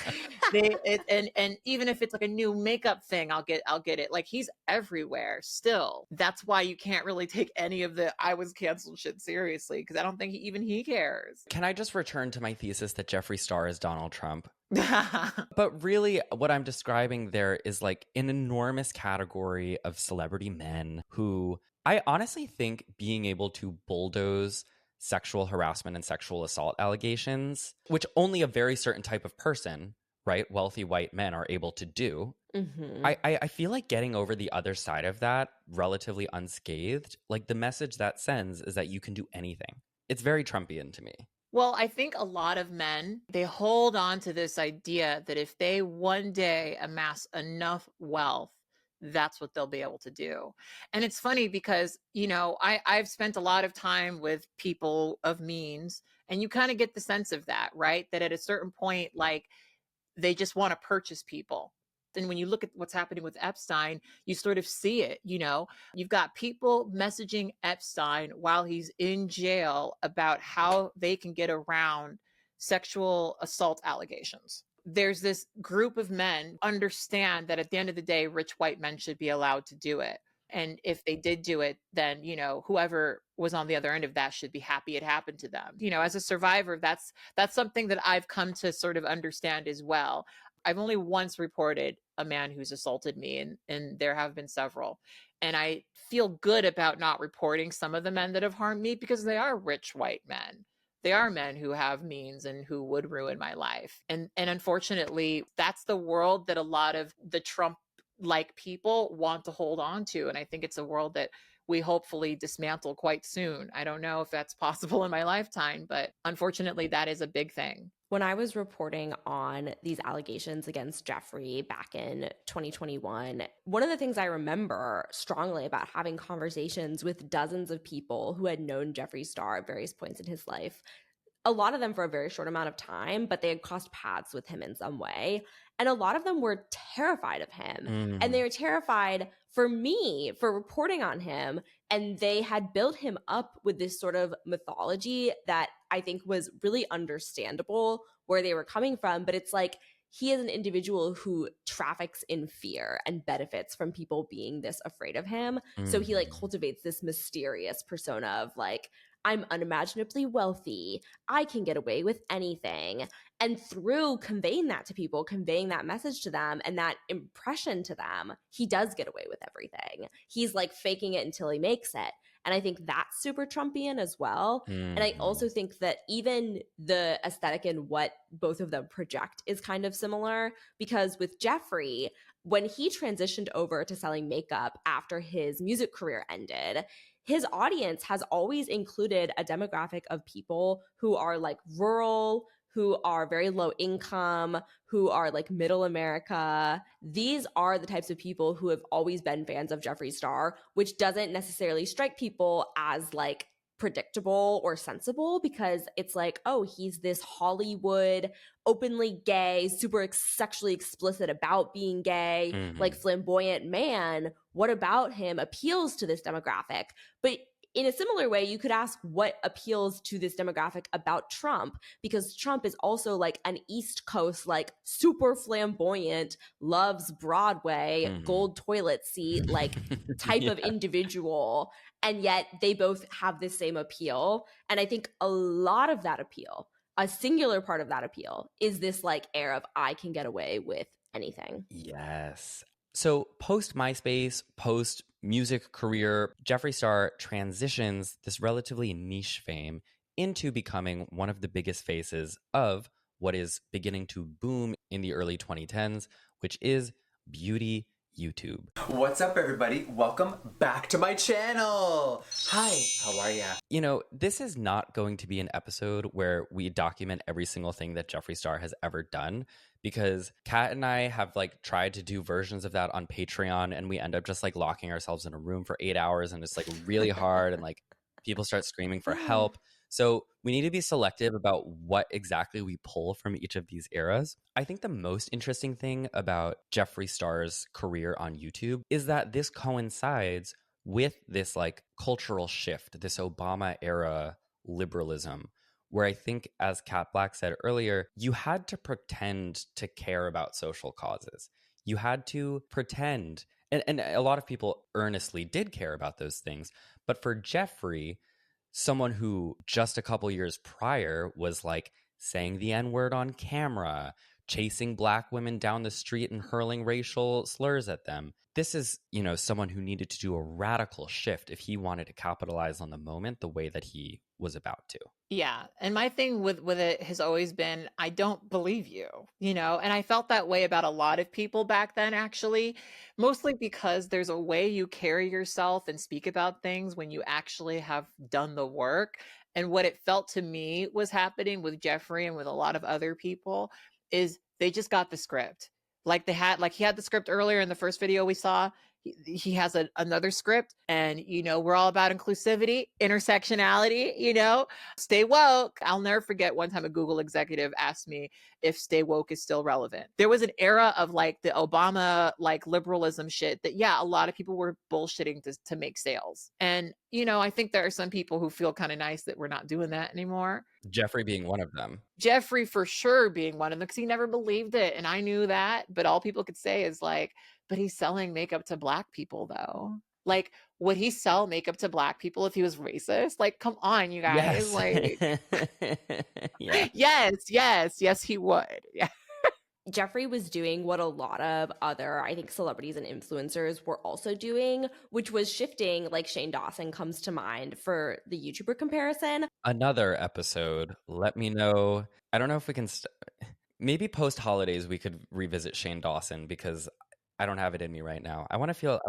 and even if it's like a new makeup thing, I'll get it. Like he's everywhere still. That's why you can't really take any of the I was canceled shit seriously, because I don't think even he cares. Can I just return to my thesis that Jeffree Star is Donald Trump? But really, what I'm describing there is like an enormous category of celebrity men who I honestly think being able to bulldoze sexual harassment and sexual assault allegations, which only a very certain type of person, right, wealthy white men are able to do. I feel like getting over the other side of that relatively unscathed, like the message that sends is that you can do anything. It's very Trumpian to me. Well, I think a lot of men, they hold on to this idea that if they one day amass enough wealth, that's what they'll be able to do. And it's funny because, I've spent a lot of time with people of means, and you kind of get the sense of that, right? That at a certain point, like they just want to purchase people. And when you look at what's happening with Epstein, you sort of see it, You've got people messaging Epstein while he's in jail about how they can get around sexual assault allegations. there's this group of men understand that at the end of the day, rich white men should be allowed to do it. And if they did do it, then, you know, whoever was on the other end of that should be happy it happened to them. You know, as a survivor, that's something that I've come to sort of understand as well. I've only once reported a man who's assaulted me, and there have been several. And I feel good about not reporting some of the men that have harmed me because they are rich white men. They are men who have means and who would ruin my life. And unfortunately, that's the world that a lot of the Trump like people want to hold on to. And I think it's a world that we hopefully dismantle quite soon. I don't know if that's possible in my lifetime, but unfortunately, that is a big thing. When I was reporting on these allegations against Jeffree back in 2021, one of the things I remember strongly about having conversations with dozens of people who had known Jeffree Star at various points in his life, a lot of them for a very short amount of time, but they had crossed paths with him in some way. And a lot of them were terrified of him. And they were terrified for me for reporting on him. And they had built him up with this sort of mythology that I think was really understandable where they were coming from. But it's like, he is an individual who traffics in fear and benefits from people being this afraid of him. So he like cultivates this mysterious persona of like, I'm unimaginably wealthy. I can get away with anything. And through conveying that to people, conveying that message to them and that impression to them, he does get away with everything. He's like faking it until he makes it. And I think that's super Trumpian as well. And I also think that even the aesthetic and what both of them project is kind of similar, because with Jeffree, when he transitioned over to selling makeup after his music career ended, his audience has always included a demographic of people who are like rural, who are very low income, who are like middle America. These are the types of people who have always been fans of Jeffree Star, which doesn't necessarily strike people as like predictable or sensible, because it's like, oh, he's this Hollywood, openly gay, super sexually explicit about being gay, like flamboyant man. What about him appeals to this demographic? But in a similar way, you could ask what appeals to this demographic about Trump, because Trump is also like an East Coast, like super flamboyant, loves Broadway, gold toilet seat, like type of individual. And yet they both have the same appeal. And I think a lot of that appeal, a singular part of that appeal, is this like air of I can get away with anything. Yes. So post MySpace, post music career, Jeffree Star transitions this relatively niche fame into becoming one of the biggest faces of what is beginning to boom in the early 2010s, which is beauty YouTube. What's up, everybody? Welcome back to my channel. Hi, how are ya? You know, this is not going to be an episode where we document every single thing that Jeffree Star has ever done, because Kat and I have like tried to do versions of that on Patreon, and we end up just like locking ourselves in a room for 8 hours, and it's like really hard, and like people start screaming for help. So we need to be selective about what exactly we pull from each of these eras. I think the most interesting thing about Jeffree Star's career on YouTube is that this coincides with this like cultural shift, this Obama era liberalism, where I think, as Kat Black said earlier, you had to pretend to care about social causes. You had to pretend, and a lot of people earnestly did care about those things. But for Jeffree, someone who just a couple years prior was like saying the N-word on camera, chasing Black women down the street and hurling racial slurs at them. This is, you know, someone who needed to do a radical shift if he wanted to capitalize on the moment the way that he was about to. Yeah. And my thing with it has always been, I don't believe you, you know, and I felt that way about a lot of people back then, actually, mostly because there's a way you carry yourself and speak about things when you actually have done the work. And what it felt to me was happening with Jeffree and with a lot of other people is they just got the script. Like he had the script earlier in the first video we saw. He has another script, and, you know, we're all about inclusivity, intersectionality, you know, stay woke. I'll never forget one time a Google executive asked me if stay woke is still relevant. There was an era of like the Obama, like liberalism shit that, yeah, a lot of people were bullshitting to make sales. And, you know, I think there are some people who feel kind of nice that we're not doing that anymore. Jeffree being one of them. Jeffree for sure being one of them, because he never believed it. And I knew that. But all people could say is like, but he's selling makeup to Black people, though. Like, would he sell makeup to Black people if he was racist? Like, come on, you guys. Yes. Like, Yeah. yes, he would. Yeah. Jeffree was doing what a lot of other, I think, celebrities and influencers were also doing, which was shifting, like Shane Dawson comes to mind for the YouTuber comparison. Another episode. Let me know. I don't know if we can maybe post holidays we could revisit Shane Dawson, because I don't have it in me right now. I want to feel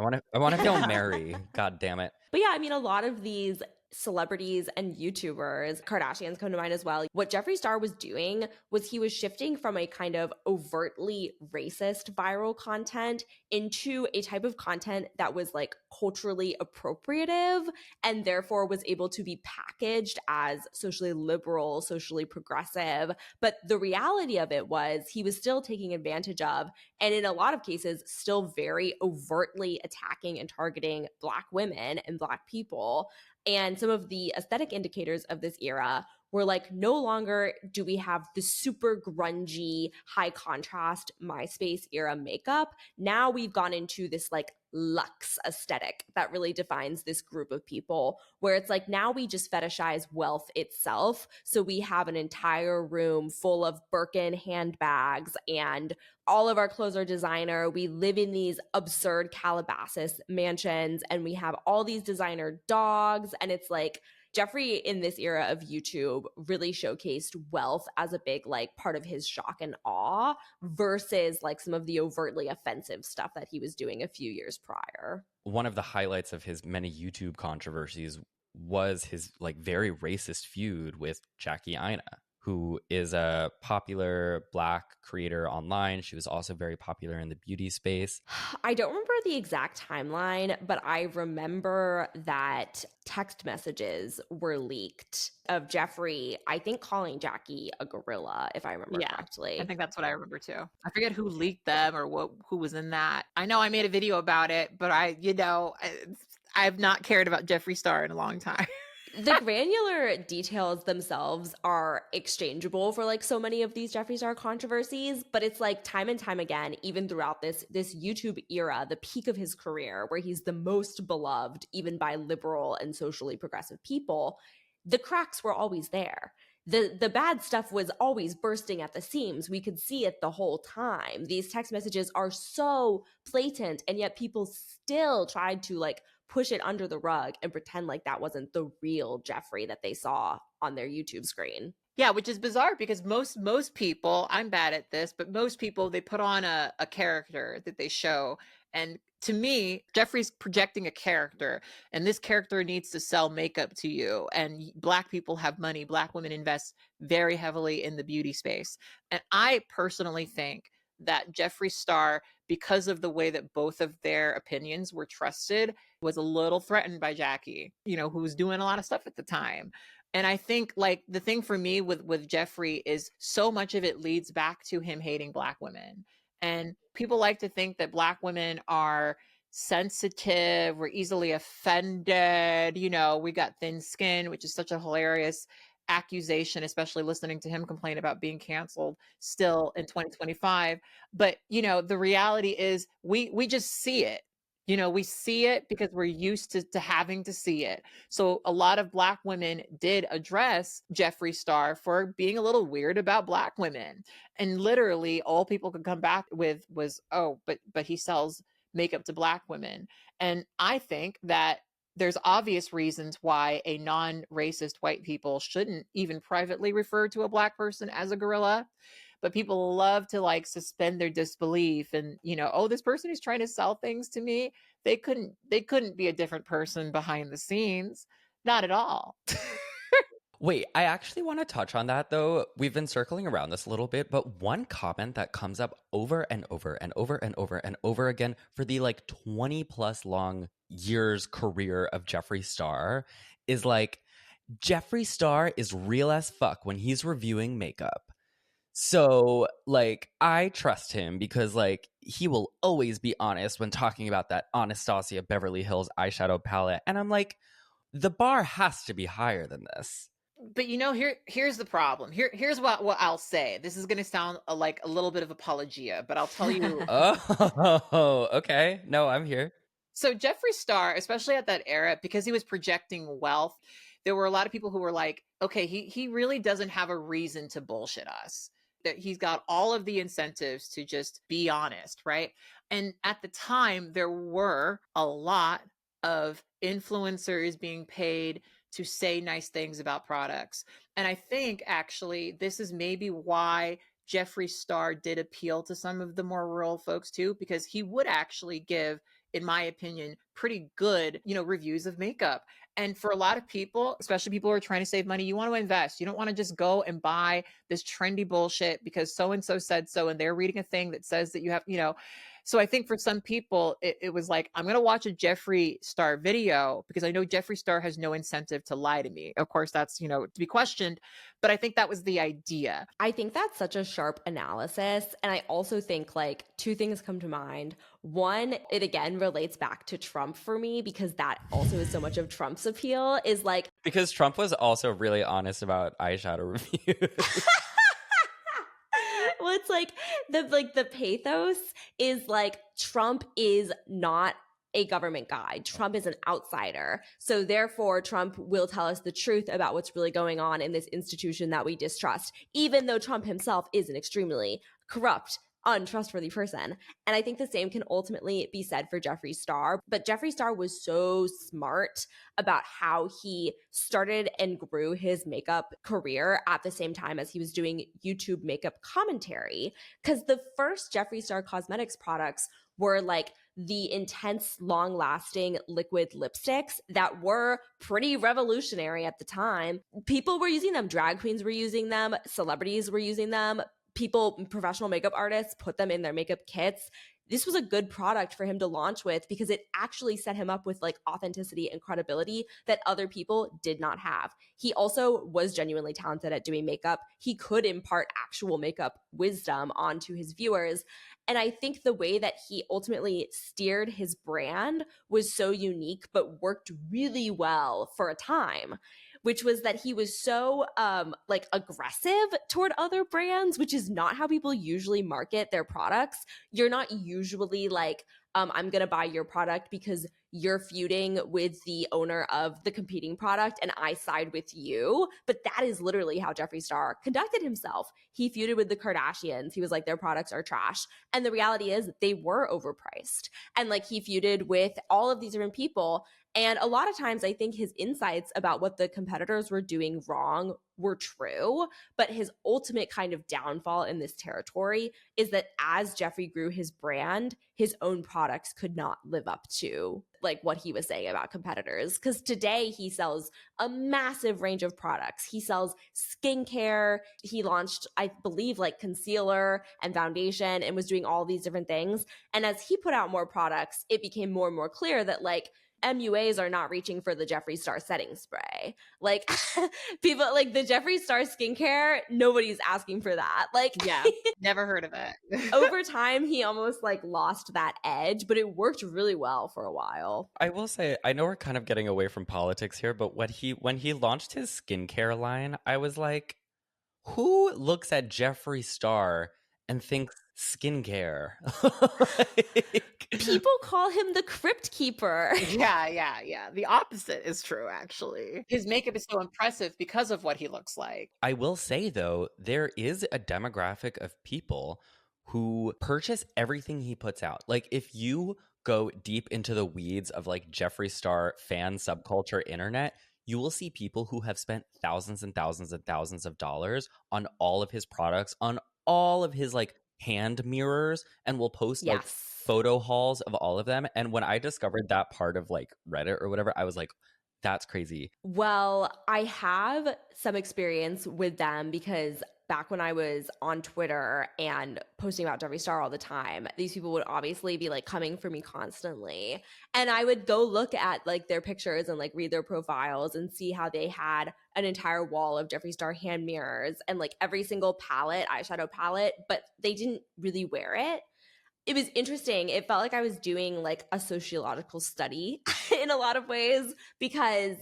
merry. God damn it. But yeah, I mean, a lot of these celebrities and YouTubers, Kardashians come to mind as well. What Jeffree Star was doing was he was shifting from a kind of overtly racist viral content into a type of content that was like culturally appropriative and therefore was able to be packaged as socially liberal, socially progressive. But the reality of it was he was still taking advantage of, and in a lot of cases, still very overtly attacking and targeting Black women and Black people. And some of the aesthetic indicators of this era were like, no longer do we have the super grungy, high contrast MySpace era makeup. Now we've gone into this like luxe aesthetic that really defines this group of people, where it's like now we just fetishize wealth itself. So we have an entire room full of Birkin handbags and all of our clothes are designer. We live in these absurd Calabasas mansions and we have all these designer dogs. And it's like Jeffree in this era of YouTube really showcased wealth as a big like part of his shock and awe versus like some of the overtly offensive stuff that he was doing a few years prior. One of the highlights of his many YouTube controversies was his like very racist feud with Jackie Aina, who is a popular Black creator online. She was also very popular in the beauty space. I don't remember the exact timeline, but I remember that text messages were leaked of Jeffree, I think, calling Jackie a gorilla, if I remember correctly. I think that's what I remember too. I forget who leaked them or who was in that. I know I made a video about it, but I've not cared about Jeffree Star in a long time. The granular details themselves are exchangeable for like so many of these Jeffree Star controversies, but it's like time and time again, even throughout this YouTube era, the peak of his career, where he's the most beloved even by liberal and socially progressive people, the cracks were always there. The bad stuff was always bursting at the seams. We could see it the whole time. These text messages are so blatant, and yet people still tried to like push it under the rug and pretend like that wasn't the real Jeffree that they saw on their YouTube screen. Yeah, which is bizarre because most people, I'm bad at this, but most people, they put on a character that they show. And to me, Jeffree's projecting a character, and this character needs to sell makeup to you. And Black people have money. Black women invest very heavily in the beauty space. And I personally think that Jeffree Star, because of the way that both of their opinions were trusted, was a little threatened by Jackie, who was doing a lot of stuff at the time. And I think like the thing for me with Jeffree is so much of it leads back to him hating Black women. And people like to think that Black women are sensitive, we're easily offended, we got thin skin, which is such a hilarious accusation, especially listening to him complain about being canceled still in 2025. But, the reality is we just see it. We see it because we're used to having to see it. So a lot of Black women did address Jeffree Star for being a little weird about Black women. And literally all people could come back with was, oh, but he sells makeup to Black women. And I think that there's obvious reasons why a non-racist white people shouldn't even privately refer to a Black person as a gorilla. But people love to like suspend their disbelief and, oh, this person is trying to sell things to me. They couldn't be a different person behind the scenes. Not at all. Wait, I actually want to touch on that though. We've been circling around this a little bit, but one comment that comes up over and over and over and over and over again for the like 20 plus long years career of Jeffree Star is like, Jeffree Star is real as fuck when he's reviewing makeup. So, like, I trust him because, like, he will always be honest when talking about that Anastasia Beverly Hills eyeshadow palette. And I'm like, the bar has to be higher than this. But here's the problem. Here's what I'll say. This is going to sound like a little bit of apologia, but I'll tell you. Oh, okay. No, I'm here. So Jeffree Star, especially at that era, because he was projecting wealth, there were a lot of people who were like, okay, he really doesn't have a reason to bullshit us. That he's got all of the incentives to just be honest, right? And at the time, there were a lot of influencers being paid to say nice things about products. And I think actually this is maybe why Jeffree Star did appeal to some of the more rural folks too, because he would actually give, in my opinion, pretty good, reviews of makeup. And for a lot of people, especially people who are trying to save money, you want to invest. You don't want to just go and buy this trendy bullshit because so-and-so said so, and they're reading a thing that says that you have, So I think for some people, it was like, I'm going to watch a Jeffree Star video because I know Jeffree Star has no incentive to lie to me. Of course, that's, to be questioned. But I think that was the idea. I think that's such a sharp analysis. And I also think like two things come to mind. One, it again relates back to Trump for me because that also is so much of Trump's appeal is like. Because Trump was also really honest about eyeshadow reviews. Well, it's like the pathos is like Trump is not a government guy. Trump is an outsider. So therefore, Trump will tell us the truth about what's really going on in this institution that we distrust, even though Trump himself is an extremely corrupt, untrustworthy person. And I think the same can ultimately be said for Jeffree Star. But Jeffree Star was so smart about how he started and grew his makeup career at the same time as he was doing YouTube makeup commentary. Because the first Jeffree Star Cosmetics products were like the intense, long-lasting liquid lipsticks that were pretty revolutionary at the time. People were using them. Drag queens were using them. Celebrities were using them. People, professional makeup artists, put them in their makeup kits. This was a good product for him to launch with because it actually set him up with like authenticity and credibility that other people did not have. He also was genuinely talented at doing makeup. He could impart actual makeup wisdom onto his viewers. And I think the way that he ultimately steered his brand was so unique, but worked really well for a time, which was that he was so like aggressive toward other brands, which is not how people usually market their products. You're not usually like, I'm going to buy your product because you're feuding with the owner of the competing product and I side with you. But that is literally how Jeffree Star conducted himself. He feuded with the Kardashians. He was like, their products are trash. And the reality is they were overpriced. And like he feuded with all of these different people. And a lot of times I think his insights about what the competitors were doing wrong were true, but his ultimate kind of downfall in this territory is that as Jeffree grew his brand, his own products could not live up to like what he was saying about competitors. Because today he sells a massive range of products. He sells skincare. He launched, I believe, like concealer and foundation and was doing all these different things. And as he put out more products, it became more and more clear that like MUAs are not reaching for the Jeffree Star setting spray. Like people like the Jeffree Star skincare, nobody's asking for that. Like, yeah, never heard of it. Over time, he almost like lost that edge, but it worked really well for a while. I will say, I know we're kind of getting away from politics here, but when he launched his skincare line, I was like, who looks at Jeffree Star and thinks skincare? People call him the crypt keeper. Yeah. The opposite is true, actually. His makeup is so impressive because of what he looks like. I will say, though, there is a demographic of people who purchase everything he puts out. Like, if you go deep into the weeds of like Jeffree Star fan subculture internet, you will see people who have spent thousands and thousands and thousands of dollars on all of his products, on all of his like hand mirrors, and will post like photo hauls of all of them. And when I discovered that part of like Reddit or whatever, I was like, that's crazy. Well, I have some experience with them because back when I was on Twitter and posting about Jeffree Star all the time, these people would obviously be like coming for me constantly. And I would go look at like their pictures and like read their profiles and see how they had an entire wall of Jeffree Star hand mirrors and like every single palette, eyeshadow palette, but they didn't really wear it. It was interesting. It felt like I was doing like a sociological study in a lot of ways because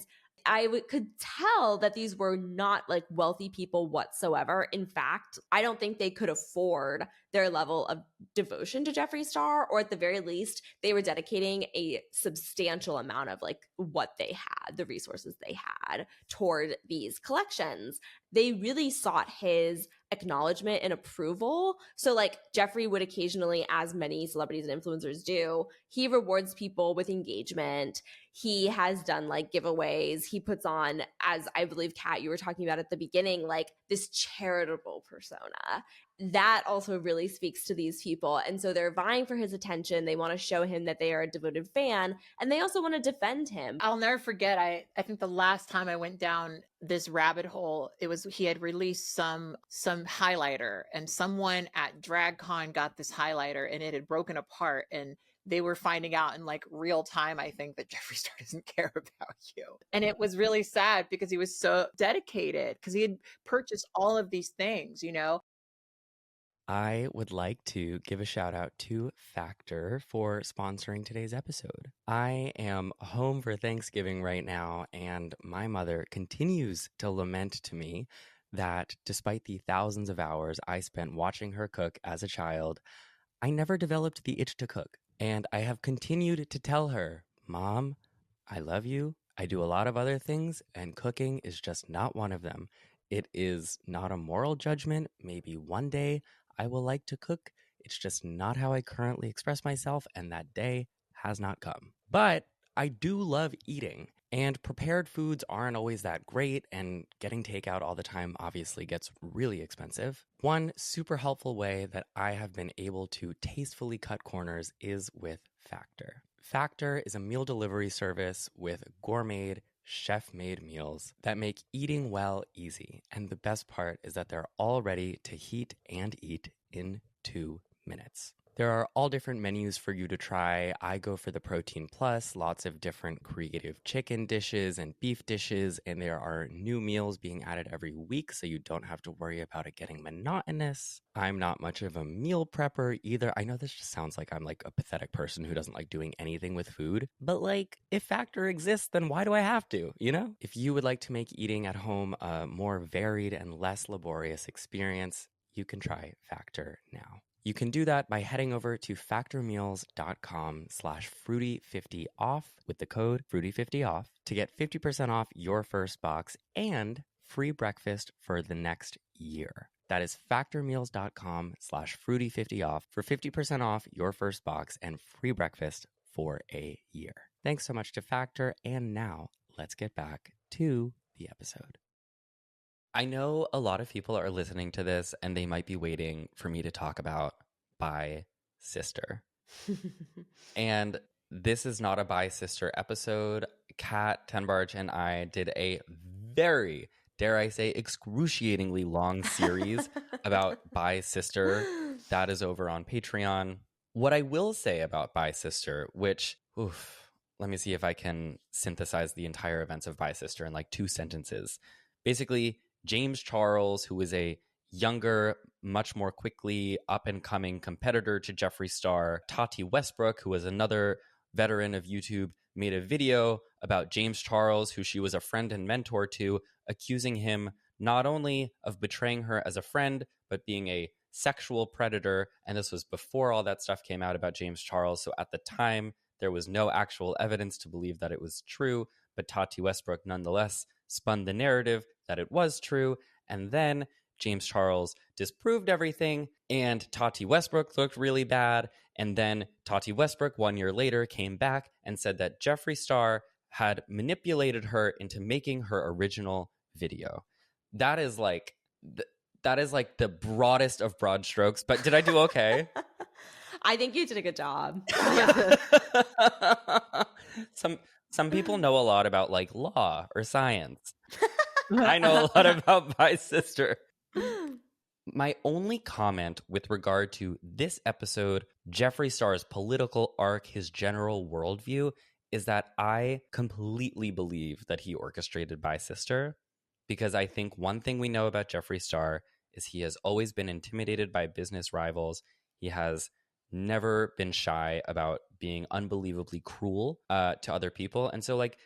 could tell that these were not like wealthy people whatsoever. In fact, I don't think they could afford their level of devotion to Jeffree Star, or at the very least, they were dedicating a substantial amount of like what they had, the resources they had toward these collections. They really sought his acknowledgement and approval. So like Jeffree would occasionally, as many celebrities and influencers do, he rewards people with engagement. He has done like giveaways. He puts on, as I believe, Kat, you were talking about at the beginning, like this charitable persona. That also really speaks to these people. And so they're vying for his attention. They want to show him that they are a devoted fan. And they also want to defend him. I'll never forget, I think the last time I went down this rabbit hole, it was he had released some highlighter, and someone at DragCon got this highlighter and it had broken apart, and they were finding out in like real time, I think, that Jeffree Star doesn't care about you. And it was really sad because he was so dedicated, because he had purchased all of these things, you know? I would like to give a shout out to Factor for sponsoring today's episode. I am home for Thanksgiving right now, and my mother continues to lament to me that despite the thousands of hours I spent watching her cook as a child, I never developed the itch to cook. And I have continued to tell her, Mom, I love you. I do a lot of other things, and cooking is just not one of them. It is not a moral judgment. Maybe one day I will like to cook. It's just not how I currently express myself, and that day has not come. But I do love eating, and prepared foods aren't always that great, and getting takeout all the time obviously gets really expensive. One super helpful way that I have been able to tastefully cut corners is with Factor. Factor is a meal delivery service with gourmet, chef-made meals that make eating well easy. And the best part is that they're all ready to heat and eat in 2 minutes. There are all different menus for you to try. I go for the Protein Plus, lots of different creative chicken dishes and beef dishes, and there are new meals being added every week, so you don't have to worry about it getting monotonous. I'm not much of a meal prepper either. I know this just sounds like I'm like a pathetic person who doesn't like doing anything with food, but like if Factor exists, then why do I have to, you know? If you would like to make eating at home a more varied and less laborious experience, you can try Factor now. You can do that by heading over to factormeals.com/fruity50off with the code fruity50off to get 50% off your first box and free breakfast for the next year. That is factormeals.com/fruity50off for 50% off your first box and free breakfast for a year. Thanks so much to Factor. And now let's get back to the episode. I know a lot of people are listening to this and they might be waiting for me to talk about Bi Sister. And this is not a Bi Sister episode. Kat Tenbarge and I did a very, dare I say, excruciatingly long series about Bi Sister. That is over on Patreon. What I will say about Bi Sister, which, let me see if I can synthesize the entire events of Bi Sister in like 2 sentences. Basically, James Charles, who is a younger, much more quickly up-and-coming competitor to Jeffree Star, Tati Westbrook, who was another veteran of YouTube, made a video about James Charles, who she was a friend and mentor to, accusing him not only of betraying her as a friend, but being a sexual predator. And this was before all that stuff came out about James Charles. So at the time, there was no actual evidence to believe that it was true. But Tati Westbrook nonetheless spun the narrative that it was true. And then James Charles disproved everything, and Tati Westbrook looked really bad. And then Tati Westbrook 1 year later came back and said that Jeffree Star had manipulated her into making her original video. That is like the broadest of broad strokes. But did I do okay? I think you did a good job. Some people know a lot about like law or science. I know a lot about Bi Sister. My only comment with regard to this episode, Jeffree Star's political arc, his general worldview, is that I completely believe that he orchestrated Bi Sister, because I think one thing we know about Jeffree Star is he has always been intimidated by business rivals. He has never been shy about being unbelievably cruel to other people. And so like,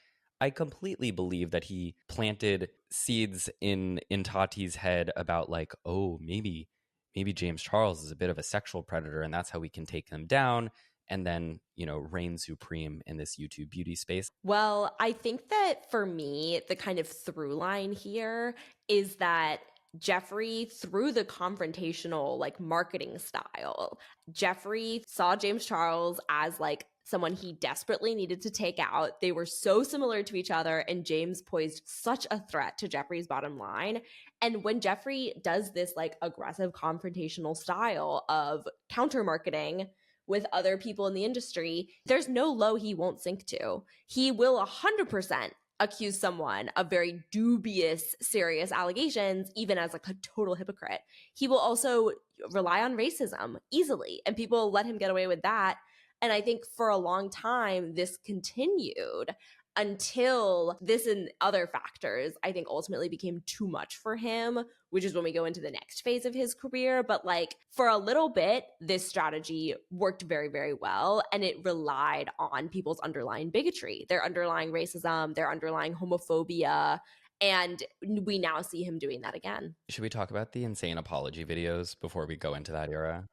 I completely believe that he planted seeds in Tati's head about like, oh, maybe James Charles is a bit of a sexual predator and that's how we can take him down and then, reign supreme in this YouTube beauty space. Well, I think that for me, the kind of through line here is that Jeffree, through the confrontational like marketing style, Jeffree saw James Charles as like someone he desperately needed to take out. They were so similar to each other, and James posed such a threat to Jeffree's bottom line. And when Jeffree does this like aggressive confrontational style of counter marketing with other people in the industry, there's no low he won't sink to. He will 100% accuse someone of very dubious, serious allegations, even as like a total hypocrite. He will also rely on racism easily, and people let him get away with that. And I think for a long time, this continued until this and other factors, I think, ultimately became too much for him, which is when we go into the next phase of his career. But like for a little bit, this strategy worked very, very well. And it relied on people's underlying bigotry, their underlying racism, their underlying homophobia. And we now see him doing that again. Should we talk about the insane apology videos before we go into that era?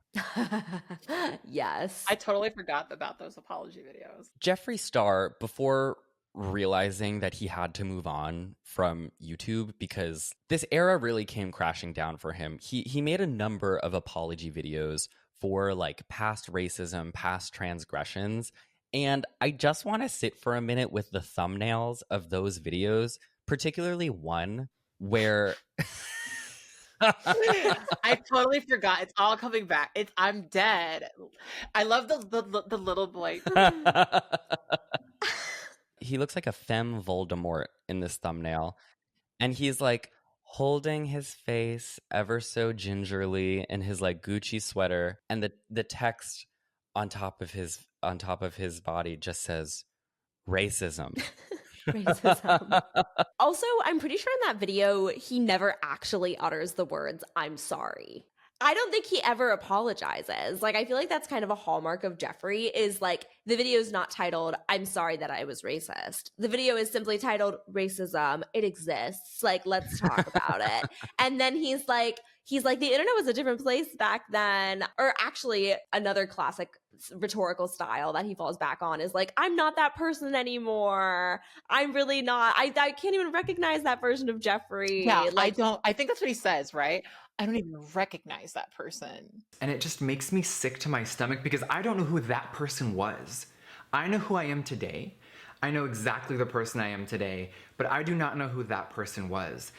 Yes. I totally forgot about those apology videos. Jeffree Star, before realizing that he had to move on from YouTube because this era really came crashing down for him, he made a number of apology videos for like past racism, past transgressions. And I just want to sit for a minute with the thumbnails of those videos, particularly one where I totally forgot. It's all coming back. I'm dead. I love the little boy. He looks like a femme Voldemort in this thumbnail. And he's like holding his face ever so gingerly in his like Gucci sweater. And the text on top of his body just says racism. Racism. Also, I'm pretty sure in that video, he never actually utters the words, "I'm sorry." I don't think he ever apologizes. Like, I feel like that's kind of a hallmark of Jeffree, is like the video is not titled, "I'm sorry that I was racist." The video is simply titled "Racism. It exists. Like, let's talk about it." And then he's like, the internet was a different place back then. Or actually, another classic rhetorical style that he falls back on is like, "I'm not that person anymore. I'm really not. I can't even recognize that version of Jeffree." Yeah, like, I think that's what he says, right? I don't even recognize that person. And it just makes me sick to my stomach because I don't know who that person was. I know who I am today. I know exactly the person I am today, but I do not know who that person was.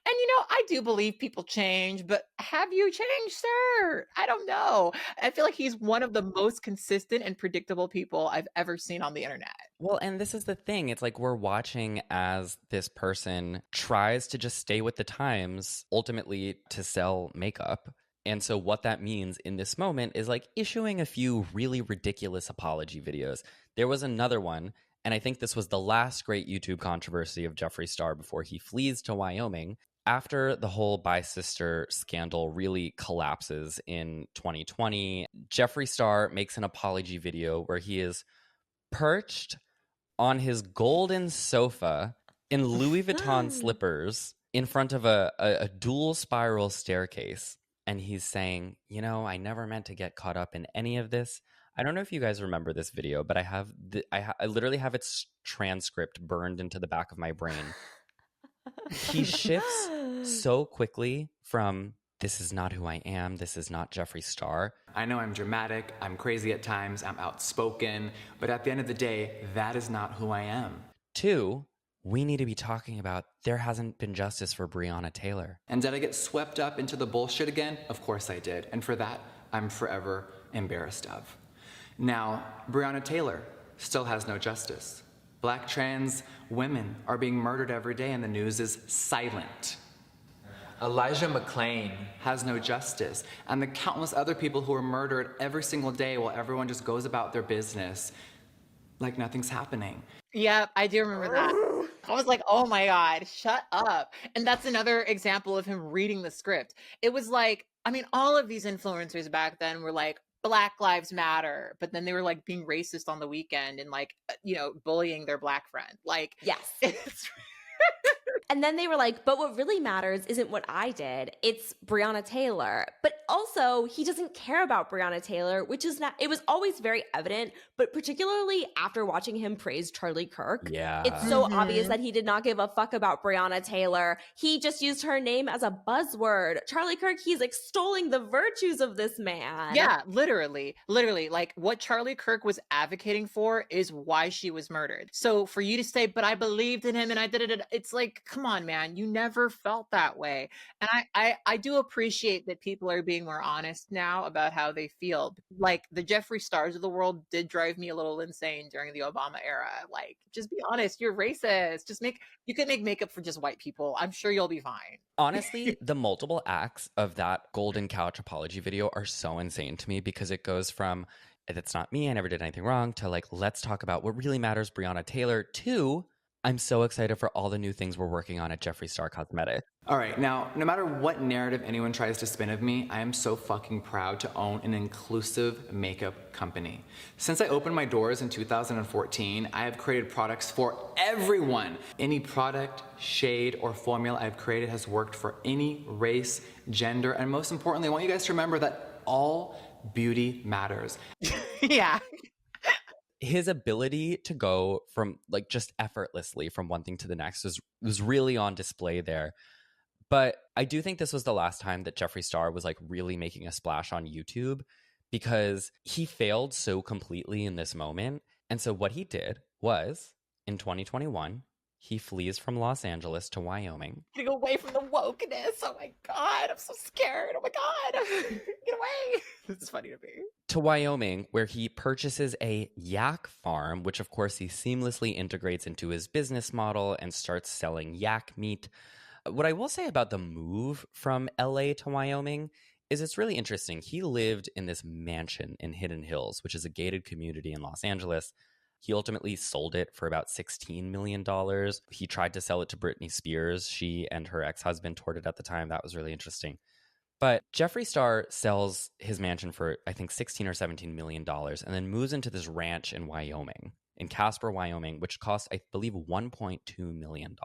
And I do believe people change, but have you changed, sir? I don't know. I feel like he's one of the most consistent and predictable people I've ever seen on the internet. Well, and this is the thing. It's like we're watching as this person tries to just stay with the times, ultimately to sell makeup. And so what that means in this moment is like issuing a few really ridiculous apology videos. There was another one, and I think this was the last great YouTube controversy of Jeffree Star before he flees to Wyoming. After the whole Bi-Sister scandal really collapses in 2020, Jeffree Star makes an apology video where he is perched on his golden sofa in Louis Vuitton slippers in front of a dual spiral staircase. And he's saying, I never meant to get caught up in any of this. I don't know if you guys remember this video, but I literally have its transcript burned into the back of my brain. He shifts so quickly from, this is not who I am, this is not Jeffree Star. I know I'm dramatic, I'm crazy at times, I'm outspoken, but at the end of the day, that is not who I am. 2, we need to be talking about there hasn't been justice for Breonna Taylor. And did I get swept up into the bullshit again? Of course I did. And for that, I'm forever embarrassed of. Now, Breonna Taylor still has no justice. Black trans women are being murdered every day and the news is silent. Elijah McClain has no justice. And the countless other people who are murdered every single day while everyone just goes about their business like nothing's happening. Yeah, I do remember that. I was like, oh my God, shut up. And that's another example of him reading the script. It was like, all of these influencers back then were like Black Lives Matter, but then they were like being racist on the weekend and like, bullying their black friend. Like, yes. It's And then they were like, but what really matters isn't what I did. It's Breonna Taylor. But also, he doesn't care about Breonna Taylor, which is not, it was always very evident, but particularly after watching him praise Charlie Kirk. Yeah. It's so obvious that he did not give a fuck about Breonna Taylor. He just used her name as a buzzword. Charlie Kirk, he's extolling the virtues of this man. Yeah, literally. Like what Charlie Kirk was advocating for is why she was murdered. So for you to say, but I believed in him and I did it, it's like, come on, man, you never felt that way. And I do appreciate that people are being more honest now about how they feel. Like the Jeffree Stars of the world did drive me a little insane during the Obama era. Like, just be honest, you're racist. You can make makeup for just white people. I'm sure you'll be fine. Honestly, the multiple acts of that Golden Couch apology video are so insane to me because it goes from, that's not me, I never did anything wrong, to like, let's talk about what really matters, Breonna Taylor, to, I'm so excited for all the new things we're working on at Jeffree Star Cosmetics. All right, now, no matter what narrative anyone tries to spin of me, I am so fucking proud to own an inclusive makeup company. Since I opened my doors in 2014, I have created products for everyone. Any product, shade, or formula I've created has worked for any race, gender, and most importantly, I want you guys to remember that all beauty matters. Yeah. His ability to go from like just effortlessly from one thing to the next was really on display there. But I do think this was the last time that Jeffree Star was like really making a splash on YouTube because he failed so completely in this moment. And so what he did was in 2021, he flees from Los Angeles to Wyoming. Getting away from the wokeness. Oh my God, I'm so scared. Oh my God, get away. This is funny to me. To Wyoming, where he purchases a yak farm, which of course he seamlessly integrates into his business model and starts selling yak meat. What I will say about the move from LA to Wyoming is it's really interesting. He lived in this mansion in Hidden Hills, which is a gated community in Los Angeles. He ultimately sold it for about $16 million. He tried to sell it to Britney Spears. She and her ex-husband toured it at the time. That was really interesting. But Jeffree Star sells his mansion for, I think, $16 or $17 million and then moves into this ranch in Wyoming, in Casper, Wyoming, which cost, I believe, $1.2 million.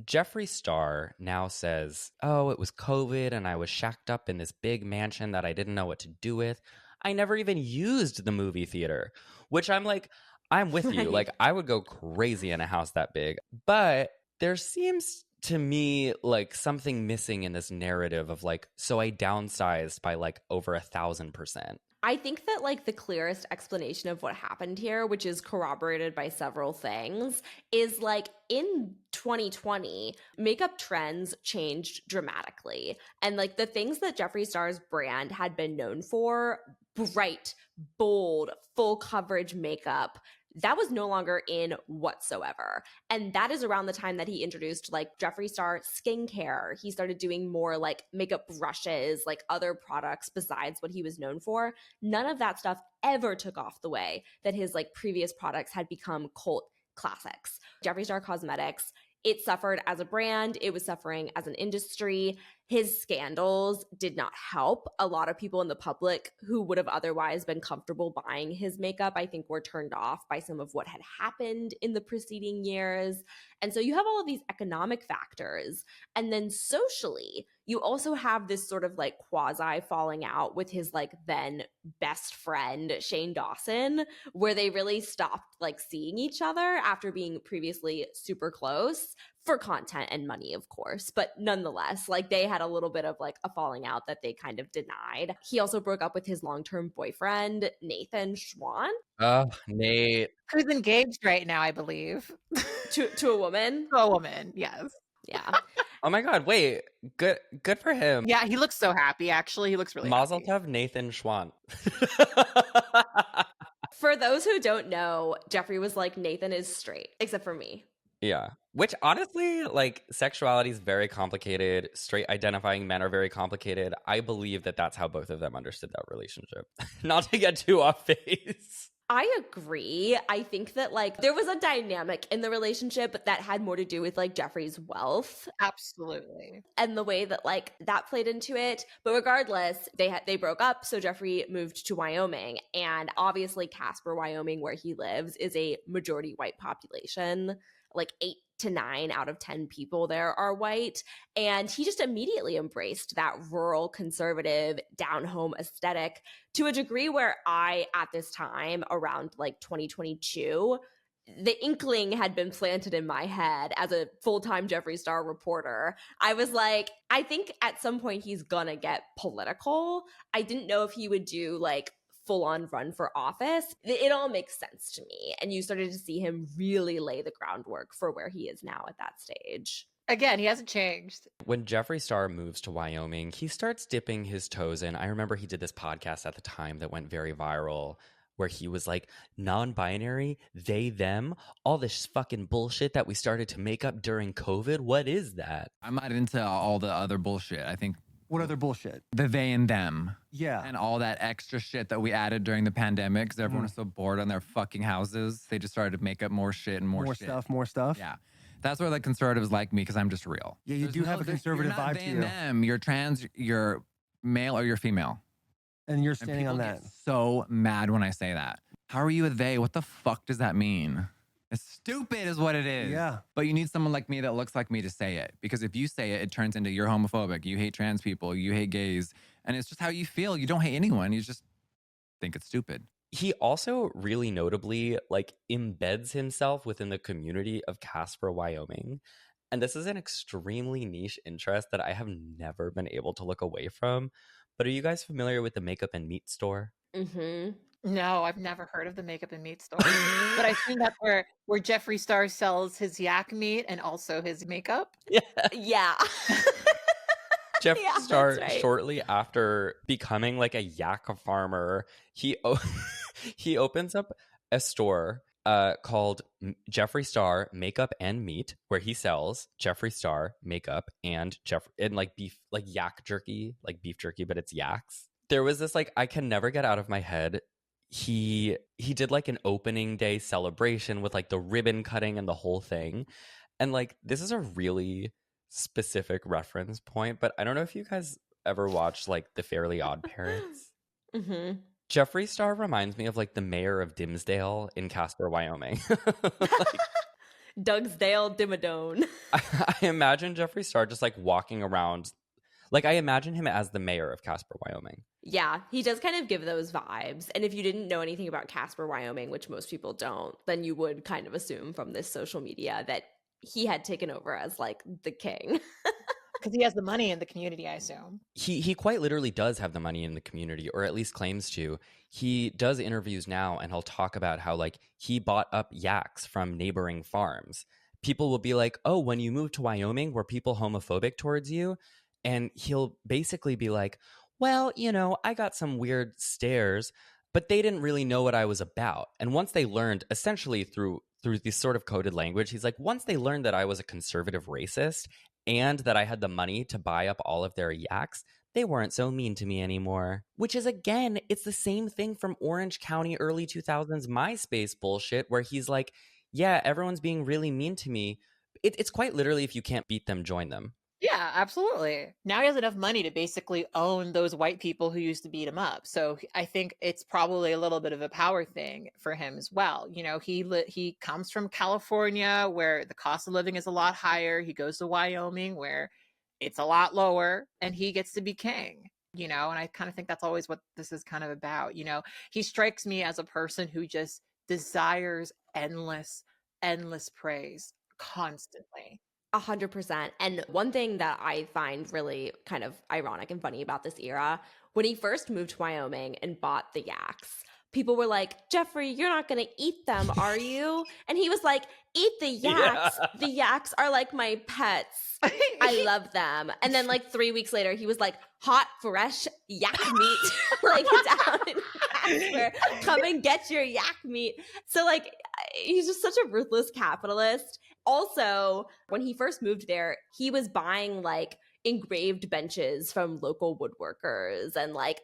Jeffree Star now says, oh, it was COVID and I was shacked up in this big mansion that I didn't know what to do with. I never even used the movie theater, which I'm like, I'm with you. Like, I would go crazy in a house that big. But there seems to me like something missing in this narrative of like, so I downsized by like over 1,000%. I think that like the clearest explanation of what happened here, which is corroborated by several things, is like in 2020, makeup trends changed dramatically. And like the things that Jeffree Star's brand had been known for, bright, bold, full coverage makeup, that was no longer in whatsoever. And that is around the time that he introduced like Jeffree Star skincare. He started doing more like makeup brushes, like other products besides what he was known for. None of that stuff ever took off the way that his like previous products had become cult classics. Jeffree Star Cosmetics, it suffered as a brand. It was suffering as an industry. His scandals did not help. A lot of people in the public who would have otherwise been comfortable buying his makeup, I think, were turned off by some of what had happened in the preceding years. And so you have all of these economic factors. And then socially, you also have this sort of like quasi falling out with his like then best friend, Shane Dawson, where they really stopped like seeing each other after being previously super close for content and money, of course. But nonetheless, like they had a little bit of like a falling out that they kind of denied. He also broke up with his long-term boyfriend, Nathan Schwann. Oh, Nate. Who's engaged right now, I believe. To a woman? To a woman, yes. Yeah. Oh my God, wait. Good for him. Yeah, he looks so happy, actually. He looks really Mazel happy. tov, Nathan Schwann. For those who don't know, Jeffree was like, Nathan is straight, except for me. Yeah. Which honestly, like, sexuality is very complicated. Straight identifying men are very complicated. I believe that that's how both of them understood that relationship. Not to get too off base. I agree. I think that like there was a dynamic in the relationship that had more to do with like Jeffree's wealth. Absolutely. And the way that like that played into it. But regardless, they broke up, so Jeffree moved to Wyoming, and obviously Casper, Wyoming, where he lives, is a majority white population. Like 8 to 9 out of 10 people there are white. And he just immediately embraced that rural, conservative, down-home aesthetic to a degree where I, at this time, around like 2022, the inkling had been planted in my head as a full-time Jeffree Star reporter. I was like, I think at some point he's gonna get political. I didn't know if he would do like full-on run for office. It all makes sense to me. And you started to see him really lay the groundwork for where he is now at that stage. Again, he hasn't changed. When Jeffree Star moves to Wyoming, he starts dipping his toes in. I remember he did this podcast at the time that went very viral where he was like, non-binary, they, them, all this fucking bullshit that we started to make up during COVID. What is that? I'm not into all the other bullshit. I think What other bullshit? the they and them. Yeah. And all that extra shit that we added during the pandemic because everyone was so bored on their fucking houses. They just started to make up more shit and more shit. More stuff. Yeah. That's where the conservatives like me because I'm just real. Yeah, you do have a conservative you're not vibe they to and you. them. You're trans, you're male, or you're female. And you're And standing on people that. get so mad when I say that. How are you a they? What the fuck does that mean? It's stupid is what it is. Yeah. But you need someone like me that looks like me to say it. Because if you say it, it turns into you're homophobic. You hate trans people. You hate gays. And it's just how you feel. You don't hate anyone. You just think it's stupid. He also really notably like embeds himself within the community of Casper, Wyoming. And this is an extremely niche interest that I have never been able to look away from. But are you guys familiar with the makeup and meat store? Mm-hmm. No, I've never heard of the makeup and meat store. But I think that's where Jeffree Star sells his yak meat and also his makeup. Yeah. Yeah. Jeffree Yeah, Star, that's right. shortly after becoming like a yak farmer, he opens up a store called Jeffree Star Makeup and Meat, where he sells Jeffree Star makeup and like beef, like yak jerky, like beef jerky, but it's yaks. There was this like I can never get out of my head. He did like an opening day celebration with like the ribbon cutting and the whole thing. And like this is a really specific reference point, but I don't know if you guys ever watched like The Fairly Odd Parents. Mm-hmm. Jeffree Star reminds me of like the mayor of Dimsdale in Casper, Wyoming. Dougsdale Dimmadome. I imagine Jeffree Star just like walking around. Like I imagine him as the mayor of Casper, Wyoming. Yeah, he does kind of give those vibes. And if you didn't know anything about Casper, Wyoming, which most people don't, then you would kind of assume from this social media that he had taken over as like the king. Because he has the money in the community, I assume. He quite literally does have the money in the community, or at least claims to. He does interviews now, and he'll talk about how like he bought up yaks from neighboring farms. People will be like, oh, when you moved to Wyoming, were people homophobic towards you? And he'll basically be like, well, you know, I got some weird stares, but they didn't really know what I was about. And once they learned, essentially through this sort of coded language, he's like, once they learned that I was a conservative racist and that I had the money to buy up all of their yaks, they weren't so mean to me anymore. Which is, again, it's the same thing from Orange County early 2000s MySpace bullshit, where he's like, yeah, everyone's being really mean to me. It's quite literally, if you can't beat them, join them. Yeah, absolutely. Now he has enough money to basically own those white people who used to beat him up. So I think it's probably a little bit of a power thing for him as well. You know, he comes from California where the cost of living is a lot higher. He goes to Wyoming where it's a lot lower, and he gets to be king. You know, and I kind of think that's always what this is kind of about. You know, he strikes me as a person who just desires endless praise constantly. 100%. And one thing that I find really kind of ironic and funny about this era, when he first moved to Wyoming and bought the yaks, people were like, Jeffree, you're not going to eat them, are you? And he was like, eat the yaks. Yeah. The yaks are like my pets. I love them. And then like 3 weeks later, he was like, hot, fresh yak meat, like down in Casper. Come and get your yak meat. So like, he's just such a ruthless capitalist. Also, when he first moved there, he was buying like engraved benches from local woodworkers and like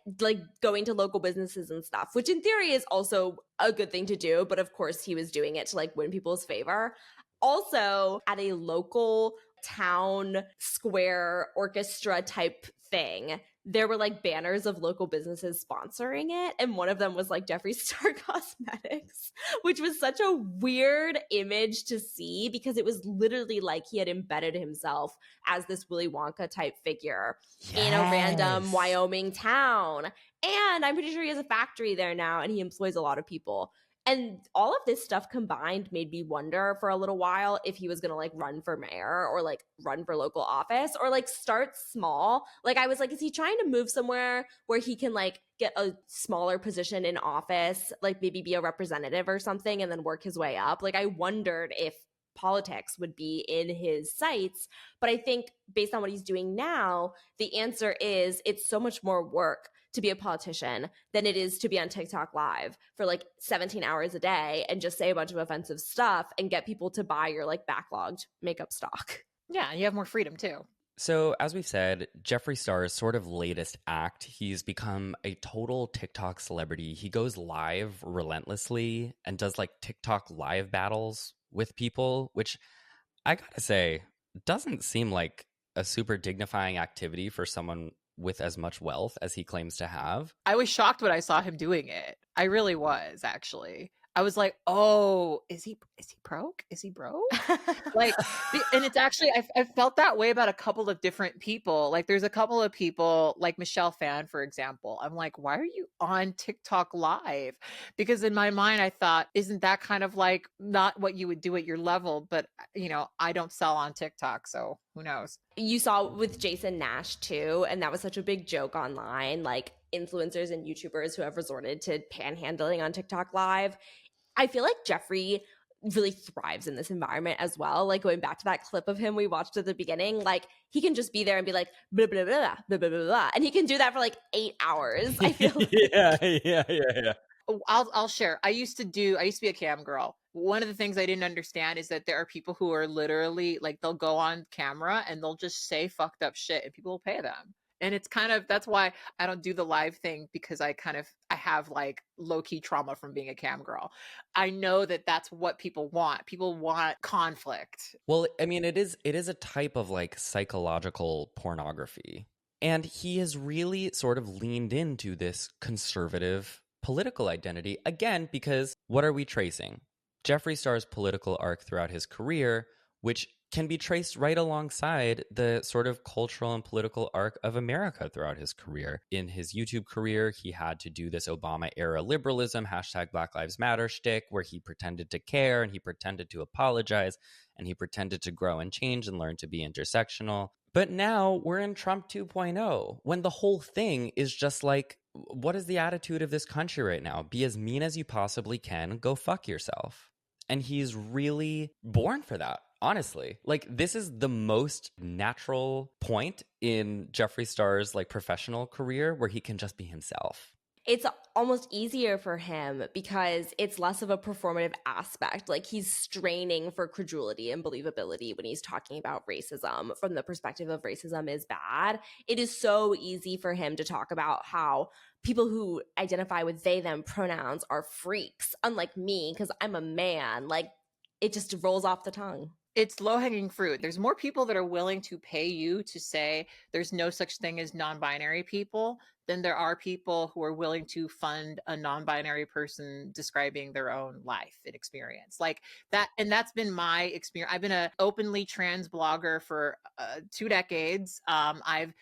going to local businesses and stuff, which in theory is also a good thing to do, but of course he was doing it to like win people's favor. Also, at a local town square orchestra type thing, there were like banners of local businesses sponsoring it, and one of them was like Jeffree Star Cosmetics, which was such a weird image to see because it was literally like he had embedded himself as this Willy Wonka type figure in a random Wyoming town. And I'm pretty sure he has a factory there now and he employs a lot of people. And all of this stuff combined made me wonder for a little while if he was going to like run for mayor or like run for local office or like start small. Like I was like, is he trying to move somewhere where he can like get a smaller position in office, like maybe be a representative or something and then work his way up? Like I wondered if politics would be in his sights. But I think based on what he's doing now, the answer is it's so much more work to be a politician than it is to be on TikTok live for like 17 hours a day and just say a bunch of offensive stuff and get people to buy your like backlogged makeup stock. Yeah, you have more freedom too. So, as we've said, Jeffree Star's sort of latest act, he's become a total TikTok celebrity. He goes live relentlessly and does like TikTok live battles with people, which I gotta say, doesn't seem like a super dignifying activity for someone with as much wealth as he claims to have. I was shocked when I saw him doing it. I really was, actually. I was like, oh, is he broke? Is he broke? Like, and it's actually, I felt that way about a couple of different people. Like there's a couple of people like Michelle Phan, for example. I'm like, why are you on TikTok live? Because in my mind, I thought, isn't that kind of like not what you would do at your level? But, you know, I don't sell on TikTok, so who knows? You saw with Jason Nash too, and that was such a big joke online, like influencers and YouTubers who have resorted to panhandling on TikTok live. I feel like Jeffree really thrives in this environment as well. Like going back to that clip of him we watched at the beginning, like he can just be there and be like blah blah blah blah blah blah, blah. And he can do that for like 8 hours. I feel like. Yeah. I'll share. I used to be a cam girl. One of the things I didn't understand is that there are people who are literally like, they'll go on camera and they'll just say fucked up shit and people will pay them. And it's kind of, that's why I don't do the live thing, because I have like low key trauma from being a cam girl. I know that that's what people want. People want conflict. Well, I mean, it is a type of like psychological pornography. And he has really sort of leaned into this conservative political identity again, because what are we tracing? Jeffree Star's political arc throughout his career, which can be traced right alongside the sort of cultural and political arc of America throughout his career. In his YouTube career, he had to do this Obama-era liberalism, #Black Lives Matter shtick, where he pretended to care and he pretended to apologize and he pretended to grow and change and learn to be intersectional. But now we're in Trump 2.0, when the whole thing is just like, what is the attitude of this country right now? Be as mean as you possibly can, go fuck yourself. And he's really born for that, honestly. Like, this is the most natural point in Jeffree Star's like professional career where he can just be himself. It's almost easier for him because it's less of a performative aspect. Like he's straining for credulity and believability when he's talking about racism from the perspective of racism is bad. It is so easy for him to talk about how people who identify with they, them pronouns are freaks, unlike me, because I'm a man. Like it just rolls off the tongue. It's low-hanging fruit. There's more people that are willing to pay you to say there's no such thing as non-binary people than there are people who are willing to fund a non-binary person describing their own life and experience. Like that, and that's been my experience. I've been an openly trans blogger for 2 decades. I've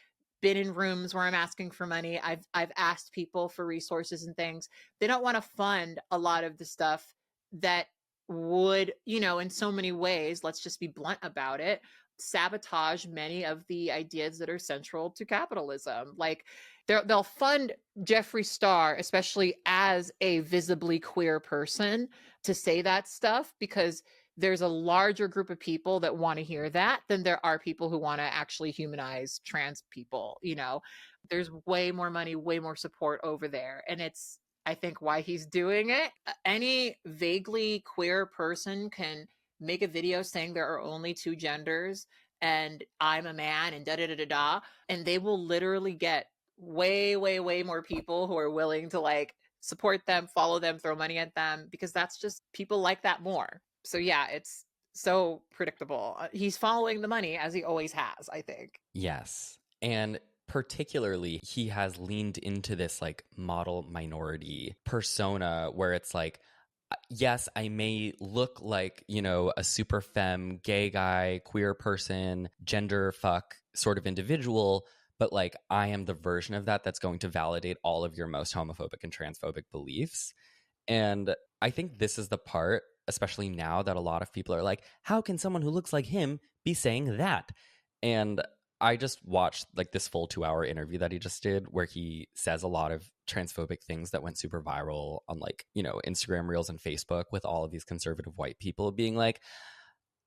been in rooms where I'm asking for money. I've asked people for resources and things. They don't want to fund a lot of the stuff that would, you know, in so many ways, let's just be blunt about it, sabotage many of the ideas that are central to capitalism. Like they'll fund Jeffree Star, especially as a visibly queer person, to say that stuff because there's a larger group of people that want to hear that than there are people who want to actually humanize trans people. You know, there's way more money, way more support over there. And it's, I think, why he's doing it. Any vaguely queer person can make a video saying there are only 2 genders and I'm a man and da da da da da, and they will literally get way, way, way more people who are willing to like support them, follow them, throw money at them, because that's just, people like that more. So yeah, it's so predictable. He's following the money as he always has, I think. Yes. And particularly, he has leaned into this like model minority persona where it's like, yes, I may look like, you know, a super femme, gay guy, queer person, gender fuck sort of individual, but like I am the version of that that's going to validate all of your most homophobic and transphobic beliefs. And I think this is the part, especially now, that a lot of people are like, how can someone who looks like him be saying that? And I just watched like this full 2-hour interview that he just did where he says a lot of transphobic things that went super viral on like, you know, Instagram Reels and Facebook, with all of these conservative white people being like,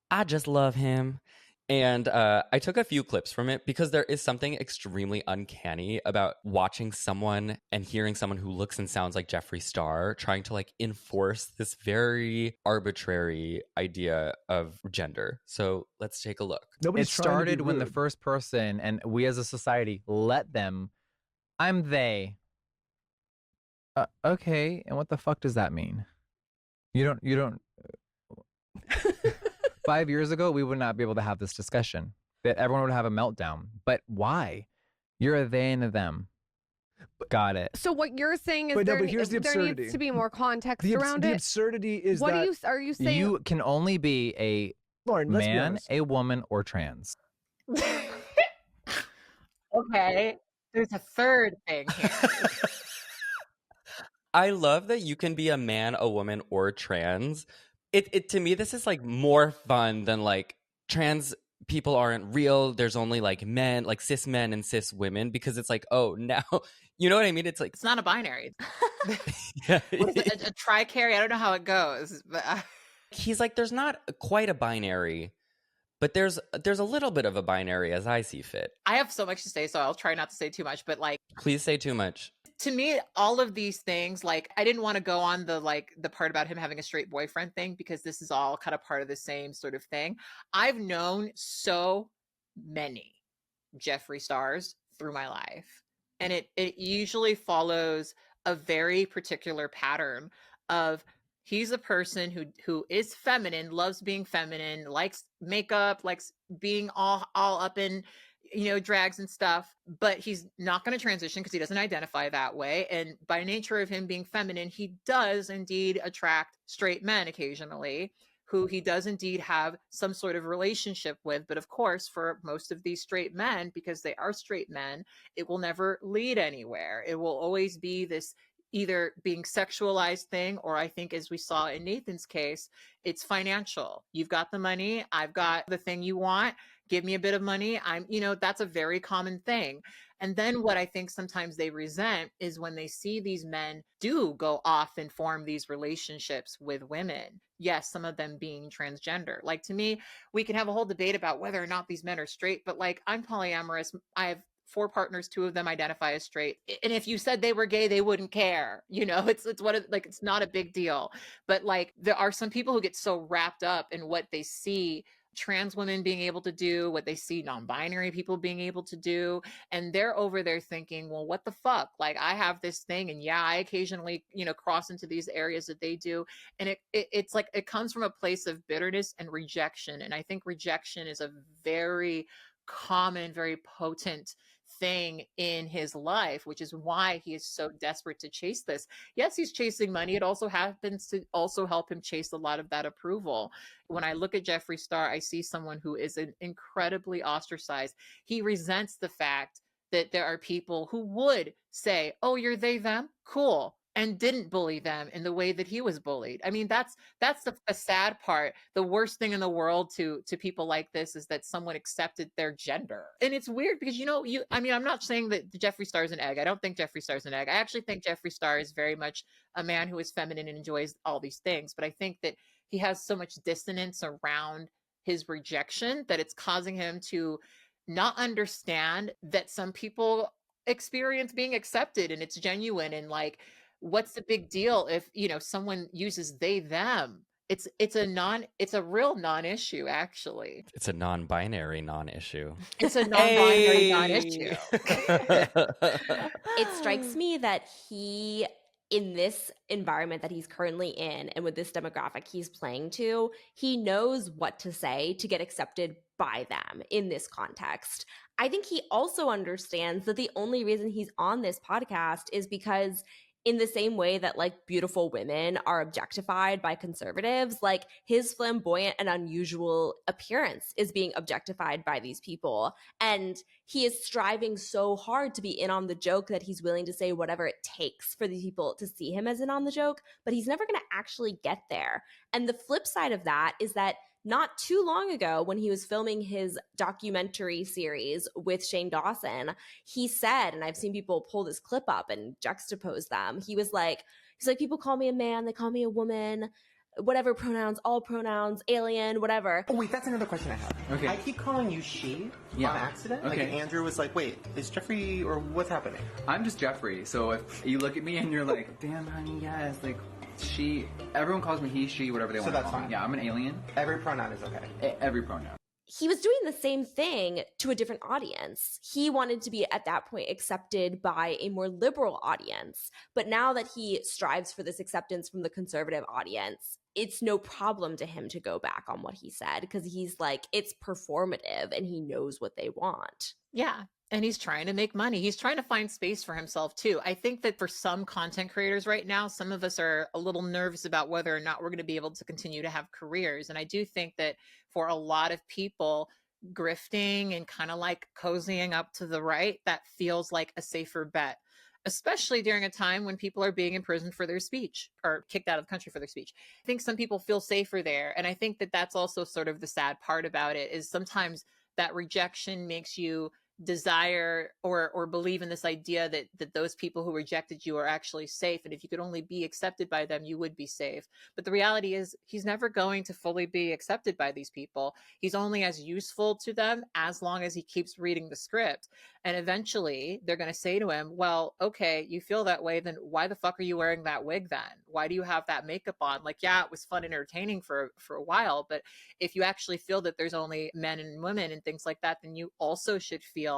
I just love him. And I took a few clips from it because there is something extremely uncanny about watching someone and hearing someone who looks and sounds like Jeffree Star trying to like enforce this very arbitrary idea of gender. So let's take a look. It started when the first person, and we as a society let them, I'm they. Okay, and what the fuck does that mean? You don't 5 years ago, we would not be able to have this discussion. That everyone would have a meltdown. But why? You're a they and a them. Got it. So what you're saying is But there here's the absurdity. needs to be more context around The it. absurdity is What that are you saying? You can only be a Lauren, let's be man, honest. a woman, or trans. Okay, there's a third thing here. I love that you can be a man, a woman, or trans. It to me, this is like more fun than like trans people aren't real. There's only like men, like cis men and cis women, because it's like, oh, now, you know what I mean? It's like, It's not a binary. yeah. What is it, a tricary? I don't know how it goes. But, He's like, there's not quite a binary, but there's a little bit of a binary as I see fit. I have so much to say, so I'll try not to say too much. But like, Please say too much. to me, all of these things, like, I didn't want to go on the part about him having a straight boyfriend thing, because this is all kind of part of the same sort of thing. I've known so many Jeffree Stars through my life, and it usually follows a very particular pattern of, he's a person who is feminine, loves being feminine, likes makeup, likes being all up in, you know, drags and stuff, but he's not going to transition because he doesn't identify that way. And by nature of him being feminine, he does indeed attract straight men occasionally, who he does indeed have some sort of relationship with. But of course, for most of these straight men, because they are straight men, it will never lead anywhere. It will always be this either being sexualized thing, or I think, as we saw in Nathan's case, it's financial. You've got the money, I've got the thing you want, give me a bit of money. That's a very common thing. And then what I think sometimes they resent is when they see these men do go off and form these relationships with women. Yes, some of them being transgender. Like, to me, we can have a whole debate about whether or not these men are straight, but like, I'm polyamorous. I have 4 partners, 2 of them identify as straight. And if you said they were gay, they wouldn't care. You know, it's it's not a big deal. But like, there are some people who get so wrapped up in what they see trans women being able to do, what they see non-binary people being able to do, and they're over there thinking, well, what the fuck? Like, I have this thing, and yeah, I occasionally, cross into these areas that they do. And it's like, it comes from a place of bitterness and rejection. And I think rejection is a very common, very potent thing in his life, which is why he is so desperate to chase this. Yes, he's chasing money. It also happens to also help him chase a lot of that approval. When I look at Jeffree Star, I see someone who is incredibly ostracized. He resents the fact that there are people who would say, oh, you're they, them? Cool. And didn't bully them in the way that he was bullied. I mean, that's the sad part. The worst thing in the world to people like this is that someone accepted their gender. And it's weird because, I'm not saying that Jeffree Star is an egg. I don't think Jeffree Star is an egg. I actually think Jeffree Star is very much a man who is feminine and enjoys all these things. But I think that he has so much dissonance around his rejection that it's causing him to not understand that some people experience being accepted and it's genuine. And like, what's the big deal if, someone uses they, them? It's a real non-issue, actually. It's a non-binary non-issue. It's a non-binary non-issue. It strikes me that he, in this environment that he's currently in and with this demographic he's playing to, he knows what to say to get accepted by them in this context. I think he also understands that the only reason he's on this podcast is because, in the same way that like beautiful women are objectified by conservatives, like his flamboyant and unusual appearance is being objectified by these people. And he is striving so hard to be in on the joke that he's willing to say whatever it takes for these people to see him as in on the joke, but he's never going to actually get there. And the flip side of that is that not too long ago, when he was filming his documentary series with Shane Dawson, he said, and I've seen people pull this clip up and juxtapose them, he's like, people call me a man, they call me a woman, whatever pronouns, all pronouns, alien, whatever. Oh, wait, that's another question I have. Okay. I keep calling you she on accident. Okay. Like, Andrew was like, wait, is Jeffree, or what's happening? I'm just Jeffree. So if you look at me and you're like, damn, honey, yes, like, she, everyone calls me he, she, whatever they want to call me. Yeah, I'm an alien. Every pronoun is okay. Every pronoun. He was doing the same thing to a different audience. He wanted to be at that point accepted by a more liberal audience. But now that he strives for this acceptance from the conservative audience, it's no problem to him to go back on what he said, because he's like, it's performative and he knows what they want. Yeah. And he's trying to make money. He's trying to find space for himself too. I think that for some content creators right now, some of us are a little nervous about whether or not we're going to be able to continue to have careers. And I do think that for a lot of people, grifting and kind of like cozying up to the right, that feels like a safer bet, especially during a time when people are being imprisoned for their speech or kicked out of the country for their speech. I think some people feel safer there. And I think that that's also sort of the sad part about it, is sometimes that rejection makes you desire or believe in this idea that those people who rejected you are actually safe, and if you could only be accepted by them, you would be safe. But the reality is he's never going to fully be accepted by these people. He's only as useful to them as long as he keeps reading the script, and eventually they're going to say to him, well, okay, you feel that way, then why the fuck are you wearing that wig then? Why do you have that makeup on? Like, yeah, it was fun and entertaining for a while, but if you actually feel that there's only men and women and things like that, then you also should feel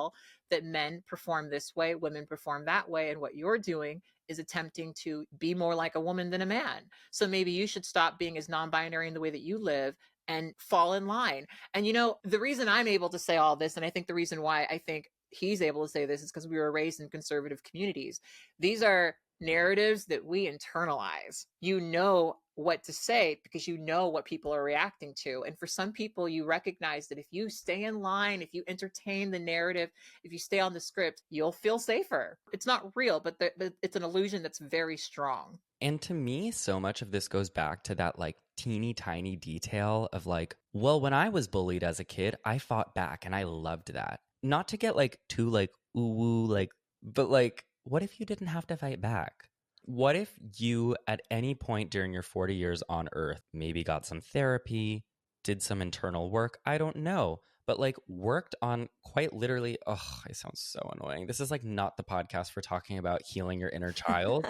that men perform this way, women perform that way, and what you're doing is attempting to be more like a woman than a man. So maybe you should stop being as non-binary in the way that you live and fall in line. And you know, the reason I'm able to say all this, and I think the reason why I think he's able to say this, is because we were raised in conservative communities. These are narratives that we internalize. You know what to say because you know what people are reacting to. And for some people, you recognize that if you stay in line, if you entertain the narrative, if you stay on the script, you'll feel safer. It's not real, but it's an illusion that's very strong. And to me, so much of this goes back to that like teeny tiny detail of like, well, when I was bullied as a kid, I fought back and I loved that. Not to get like too like ooh woo, like, but like, what if you didn't have to fight back? What if you, at any point during your 40 years on Earth, maybe got some therapy, did some internal work, I don't know, but like worked on quite literally, oh, I sound so annoying. This is like not the podcast for talking about healing your inner child.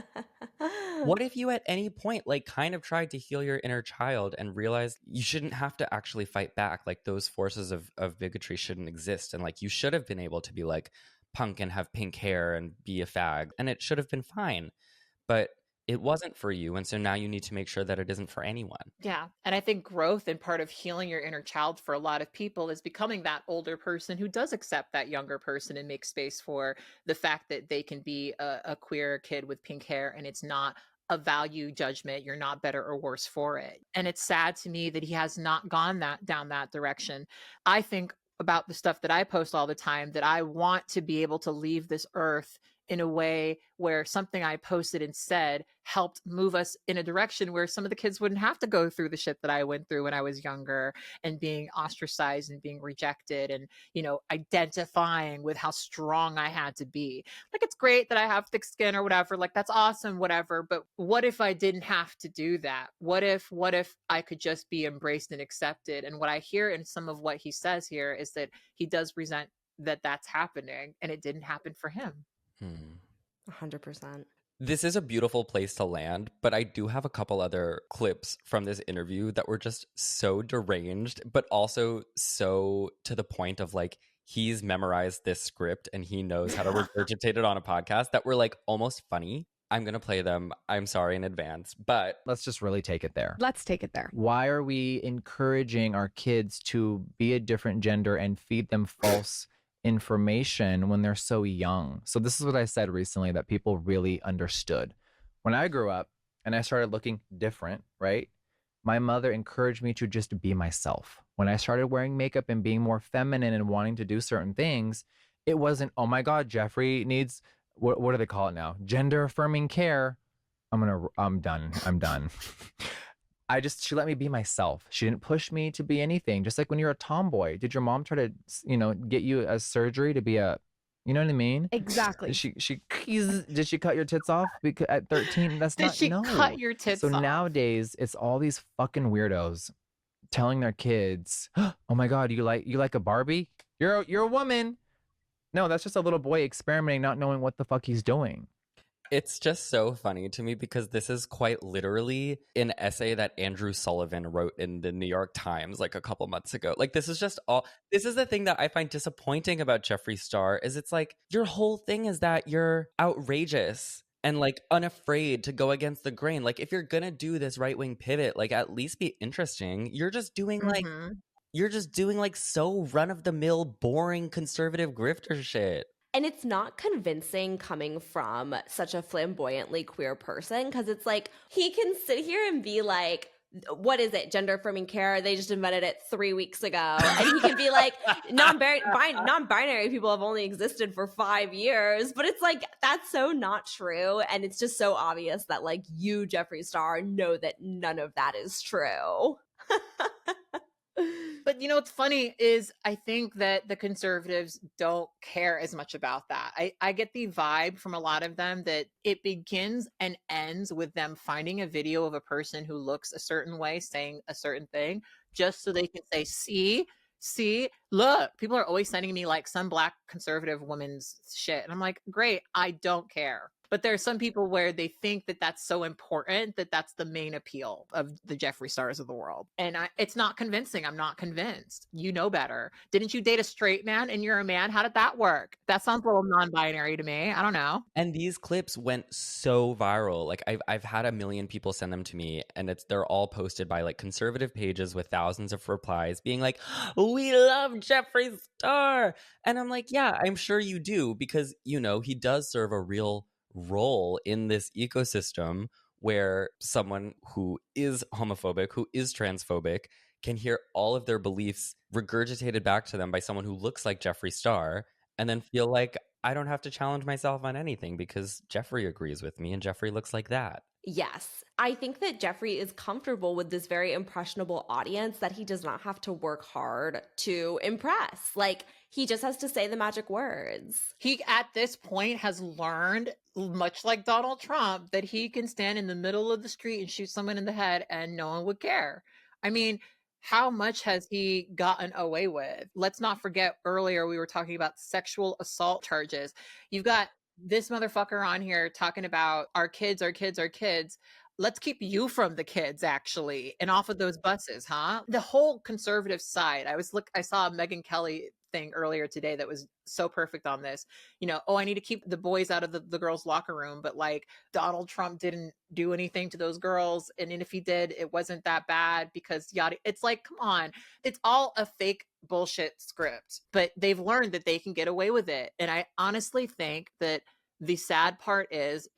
What if you at any point like kind of tried to heal your inner child and realized you shouldn't have to actually fight back? Like those forces of bigotry shouldn't exist. And like you should have been able to be like punk and have pink hair and be a fag, and it should have been fine. But it wasn't for you. And so now you need to make sure that it isn't for anyone. Yeah. And I think growth and part of healing your inner child for a lot of people is becoming that older person who does accept that younger person and make space for the fact that they can be a queer kid with pink hair, and it's not a value judgment. You're not better or worse for it. And it's sad to me that he has not gone down that direction. I think about the stuff that I post all the time, that I want to be able to leave this earth in a way where something I posted and said helped move us in a direction where some of the kids wouldn't have to go through the shit that I went through when I was younger, and being ostracized and being rejected, and, you know, identifying with how strong I had to be. Like, it's great that I have thick skin or whatever, like that's awesome, whatever. But what if I didn't have to do that? What if I could just be embraced and accepted? And what I hear in some of what he says here is that he does resent that that's happening, and it didn't happen for him. 100%. This is a beautiful place to land, but I do have a couple other clips from this interview that were just so deranged, but also so to the point of like, he's memorized this script and he knows how to regurgitate it on a podcast that were like almost funny. I'm going to play them. I'm sorry in advance, but let's just really take it there. Let's take it there. Why are we encouraging our kids to be a different gender and feed them false information when they're so young? So this is what I said recently that people really understood. When I grew up and I started looking different, right? My mother encouraged me to just be myself. When I started wearing makeup and being more feminine and wanting to do certain things, it wasn't, oh my God, Jeffree needs, what do they call it now? Gender affirming care. I'm done. She let me be myself. She didn't push me to be anything. Just like when you're a tomboy, did your mom try to, get you a surgery to be a, you know what I mean? Exactly. Did she cut your tits off because at 13? That's Did not, she no. cut your tits So off? nowadays it's all these fucking weirdos telling their kids, oh my God, you like a Barbie? You're a woman. No, that's just a little boy experimenting, not knowing what the fuck he's doing. it's just so funny to me because this is quite literally an essay that Andrew Sullivan wrote in the New York Times like a couple months ago. Like this is the thing that I find disappointing about Jeffree Star is it's like your whole thing is that you're outrageous and like unafraid to go against the grain. Like if you're gonna do this right-wing pivot, like at least be interesting. You're just doing like so run-of-the-mill boring conservative grifter shit. And it's not convincing coming from such a flamboyantly queer person because it's like he can sit here and be like, what is it? Gender affirming care. They just invented it 3 weeks ago. And he can be like, non-binary people have only existed for 5 years. But it's like, that's so not true. And it's just so obvious that like you, Jeffree Star, know that none of that is true. But you know what's funny is I think that the conservatives don't care as much about that. I get the vibe from a lot of them that it begins and ends with them finding a video of a person who looks a certain way saying a certain thing just so they can say, see, look. People are always sending me like some Black conservative woman's shit. And I'm like, great, I don't care. But there are some people where they think that that's so important that that's the main appeal of the Jeffree Stars of the world. And it's not convincing. I'm not convinced. You know better. Didn't you date a straight man and you're a man? How did that work? That sounds a little non-binary to me. I don't know. And these clips went so viral. Like I've had a million people send them to me, and they're all posted by like conservative pages with thousands of replies being like, we love Jeffree Star. And I'm like, yeah, I'm sure you do, because he does serve a real role in this ecosystem where someone who is homophobic, who is transphobic, can hear all of their beliefs regurgitated back to them by someone who looks like Jeffree Star and then feel like I don't have to challenge myself on anything because Jeffree agrees with me and Jeffree looks like that. Yes. I think that Jeffree is comfortable with this very impressionable audience that he does not have to work hard to impress. Like, he just has to say the magic words. He, at this point, has learned, much like Donald Trump, that he can stand in the middle of the street and shoot someone in the head and no one would care. I mean, how much has he gotten away with? Let's not forget earlier we were talking about sexual assault charges. You've got this motherfucker on here talking about our kids. Let's keep you from the kids, actually, and off of those buses, huh? The whole conservative side. I saw a Megyn Kelly thing earlier today that was so perfect on this. I need to keep the boys out of the girls' locker room, but like Donald Trump didn't do anything to those girls, and if he did, it wasn't that bad because yada. It's like, come on, it's all a fake bullshit script, but they've learned that they can get away with it. And I honestly think that the sad part is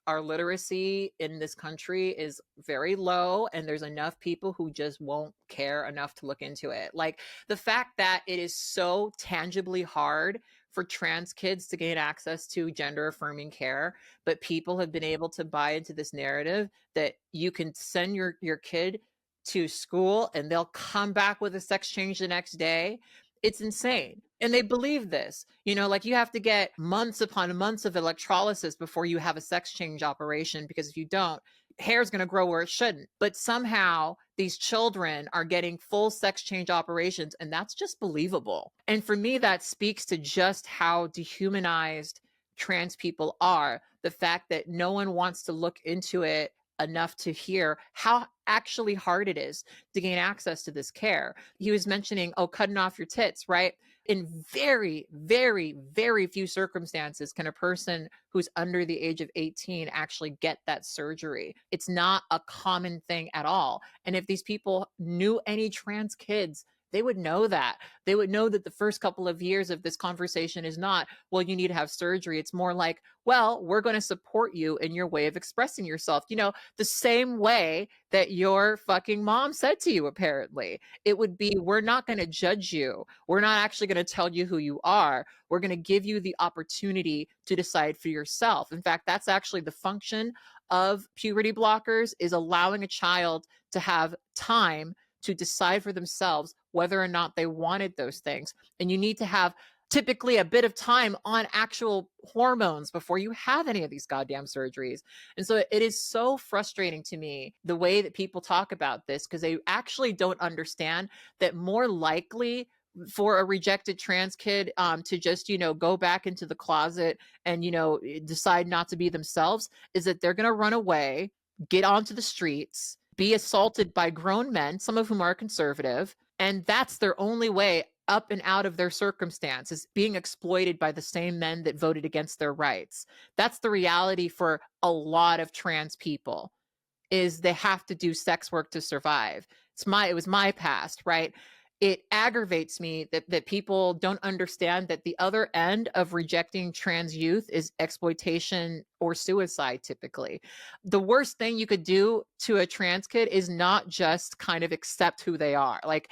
our literacy in this country is very low, and there's enough people who just won't care enough to look into it. Like the fact that it is so tangibly hard for trans kids to gain access to gender affirming care, but people have been able to buy into this narrative that you can send your kid to school and they'll come back with a sex change the next day. It's insane. And they believe this, like you have to get months upon months of electrolysis before you have a sex change operation, because if you don't, hair's going to grow where it shouldn't. But somehow these children are getting full sex change operations, and that's just believable. And for me, that speaks to just how dehumanized trans people are, the fact that no one wants to look into it enough to hear how actually hard it is to gain access to this care. He was mentioning, oh, cutting off your tits, right? In very, very, very few circumstances can a person who's under the age of 18 actually get that surgery. It's not a common thing at all. And if these people knew any trans kids, they would know that. They would know that the first couple of years of this conversation is not, well, you need to have surgery. It's more like, well, we're going to support you in your way of expressing yourself. You know, the same way that your fucking mom said to you, apparently. It would be, we're not going to judge you. We're not actually going to tell you who you are. We're going to give you the opportunity to decide for yourself. In fact, that's actually the function of puberty blockers, is allowing a child to have time to decide for themselves whether or not they wanted those things. And you need to have typically a bit of time on actual hormones before you have any of these goddamn surgeries. And so it is so frustrating to me the way that people talk about this, because they actually don't understand that more likely for a rejected trans kid to just, you know, go back into the closet and, you know, decide not to be themselves, is that they're going to run away, get onto the streets, be assaulted by grown men, some of whom are conservative, and that's their only way up and out of their circumstance, is being exploited by the same men that voted against their rights. That's the reality for a lot of trans people, is they have to do sex work to survive. It was my past, right? It aggravates me that people don't understand that the other end of rejecting trans youth is exploitation or suicide, typically. The worst thing you could do to a trans kid is not just kind of accept who they are. Like,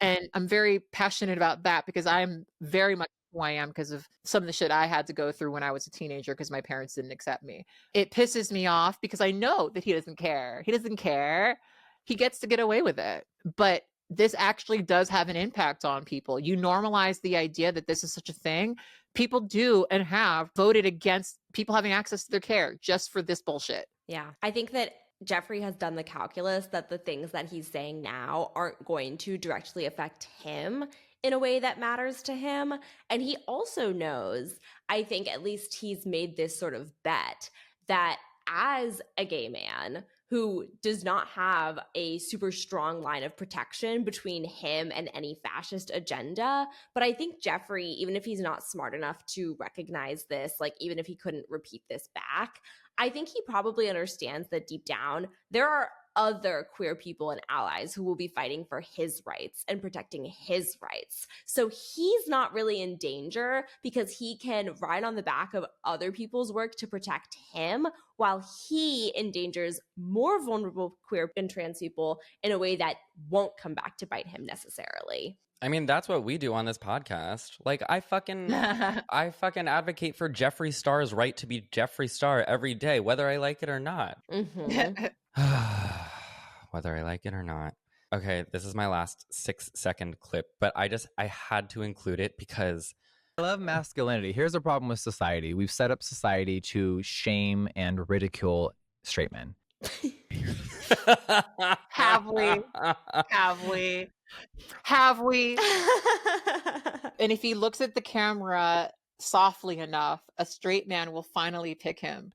and I'm very passionate about that because I'm very much who I am because of some of the shit I had to go through when I was a teenager because my parents didn't accept me. It pisses me off because I know that he doesn't care. He doesn't care. He gets to get away with it. But this actually does have an impact on people. You normalize the idea that this is such a thing. People do and have voted against people having access to their care just for this bullshit. Yeah. I think that Jeffree has done the calculus that the things that he's saying now aren't going to directly affect him in a way that matters to him. And he also knows, I think at least he's made this sort of bet that as a gay man who does not have a super strong line of protection between him and any fascist agenda. But I think Jeffree, even if he's not smart enough to recognize this, like even if he couldn't repeat this back, I think he probably understands that deep down, there are other queer people and allies who will be fighting for his rights and protecting his rights. So he's not really in danger because he can ride on the back of other people's work to protect him, while he endangers more vulnerable queer and trans people in a way that won't come back to bite him necessarily. I mean, that's what we do on this podcast. Like, I fucking advocate for Jeffree Star's right to be Jeffree Star every day, whether I like it or not. Mm-hmm. Whether I like it or not. Okay, this is my last 6-second clip, but I had to include it because I love masculinity. Here's a problem with society. We've set up society to shame and ridicule straight men. Have we? And if he looks at the camera softly enough, a straight man will finally pick him.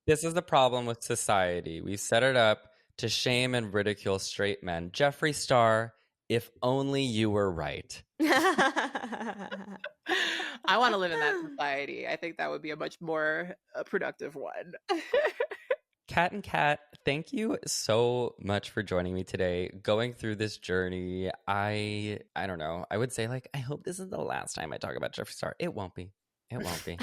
This is the problem with society. We set it up to shame and ridicule straight men. Jeffree Star, if only you were right. I want to live in that society. I think that would be a much more productive one. Kat and Kat, thank you so much for joining me today, going through this journey. I don't know. I would say, like, I hope this is the last time I talk about Jeffree Star. It won't be. It won't be.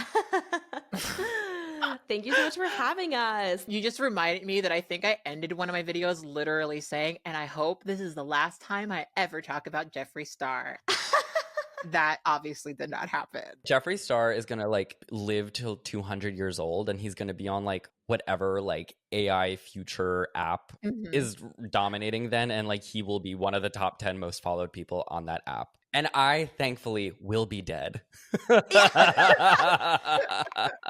Thank you so much for having us. You just reminded me that I think I ended one of my videos literally saying, and I hope this is the last time I ever talk about Jeffree Star. That obviously did not happen. Jeffree Star is going to like live till 200 years old, and he's going to be on like whatever like AI future app is dominating then, and like he will be one of the top 10 most followed people on that app. And I, thankfully, will be dead.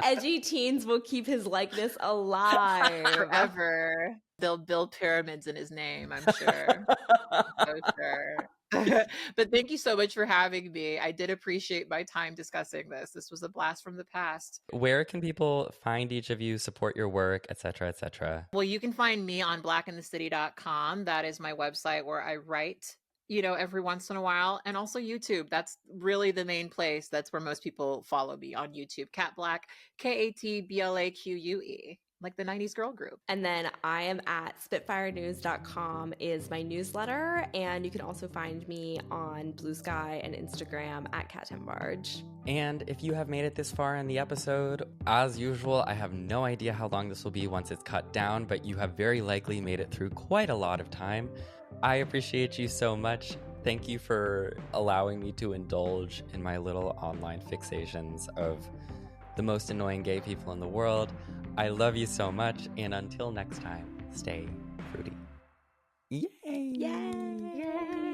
Edgy teens will keep his likeness alive. Forever. They'll build pyramids in his name, I'm sure. So sure. But thank you so much for having me. I did appreciate my time discussing this. This was a blast from the past. Where can people find each of you, support your work, etc., etc.? Well, you can find me on blackinthecity.com. That is my website where I write, every once in a while. And also YouTube. That's really the main place. That's where most people follow me on YouTube. Kat Black, KATBLAQUE. Like the 90s girl group. And then I am at spitfirenews.com is my newsletter. And you can also find me on Blue Sky and Instagram at @CatTemBarge. And if you have made it this far in the episode, as usual, I have no idea how long this will be once it's cut down, but you have very likely made it through quite a lot of time. I appreciate you so much. Thank you for allowing me to indulge in my little online fixations of the most annoying gay people in the world. I love you so much, and until next time, stay fruity. Yay! Yay!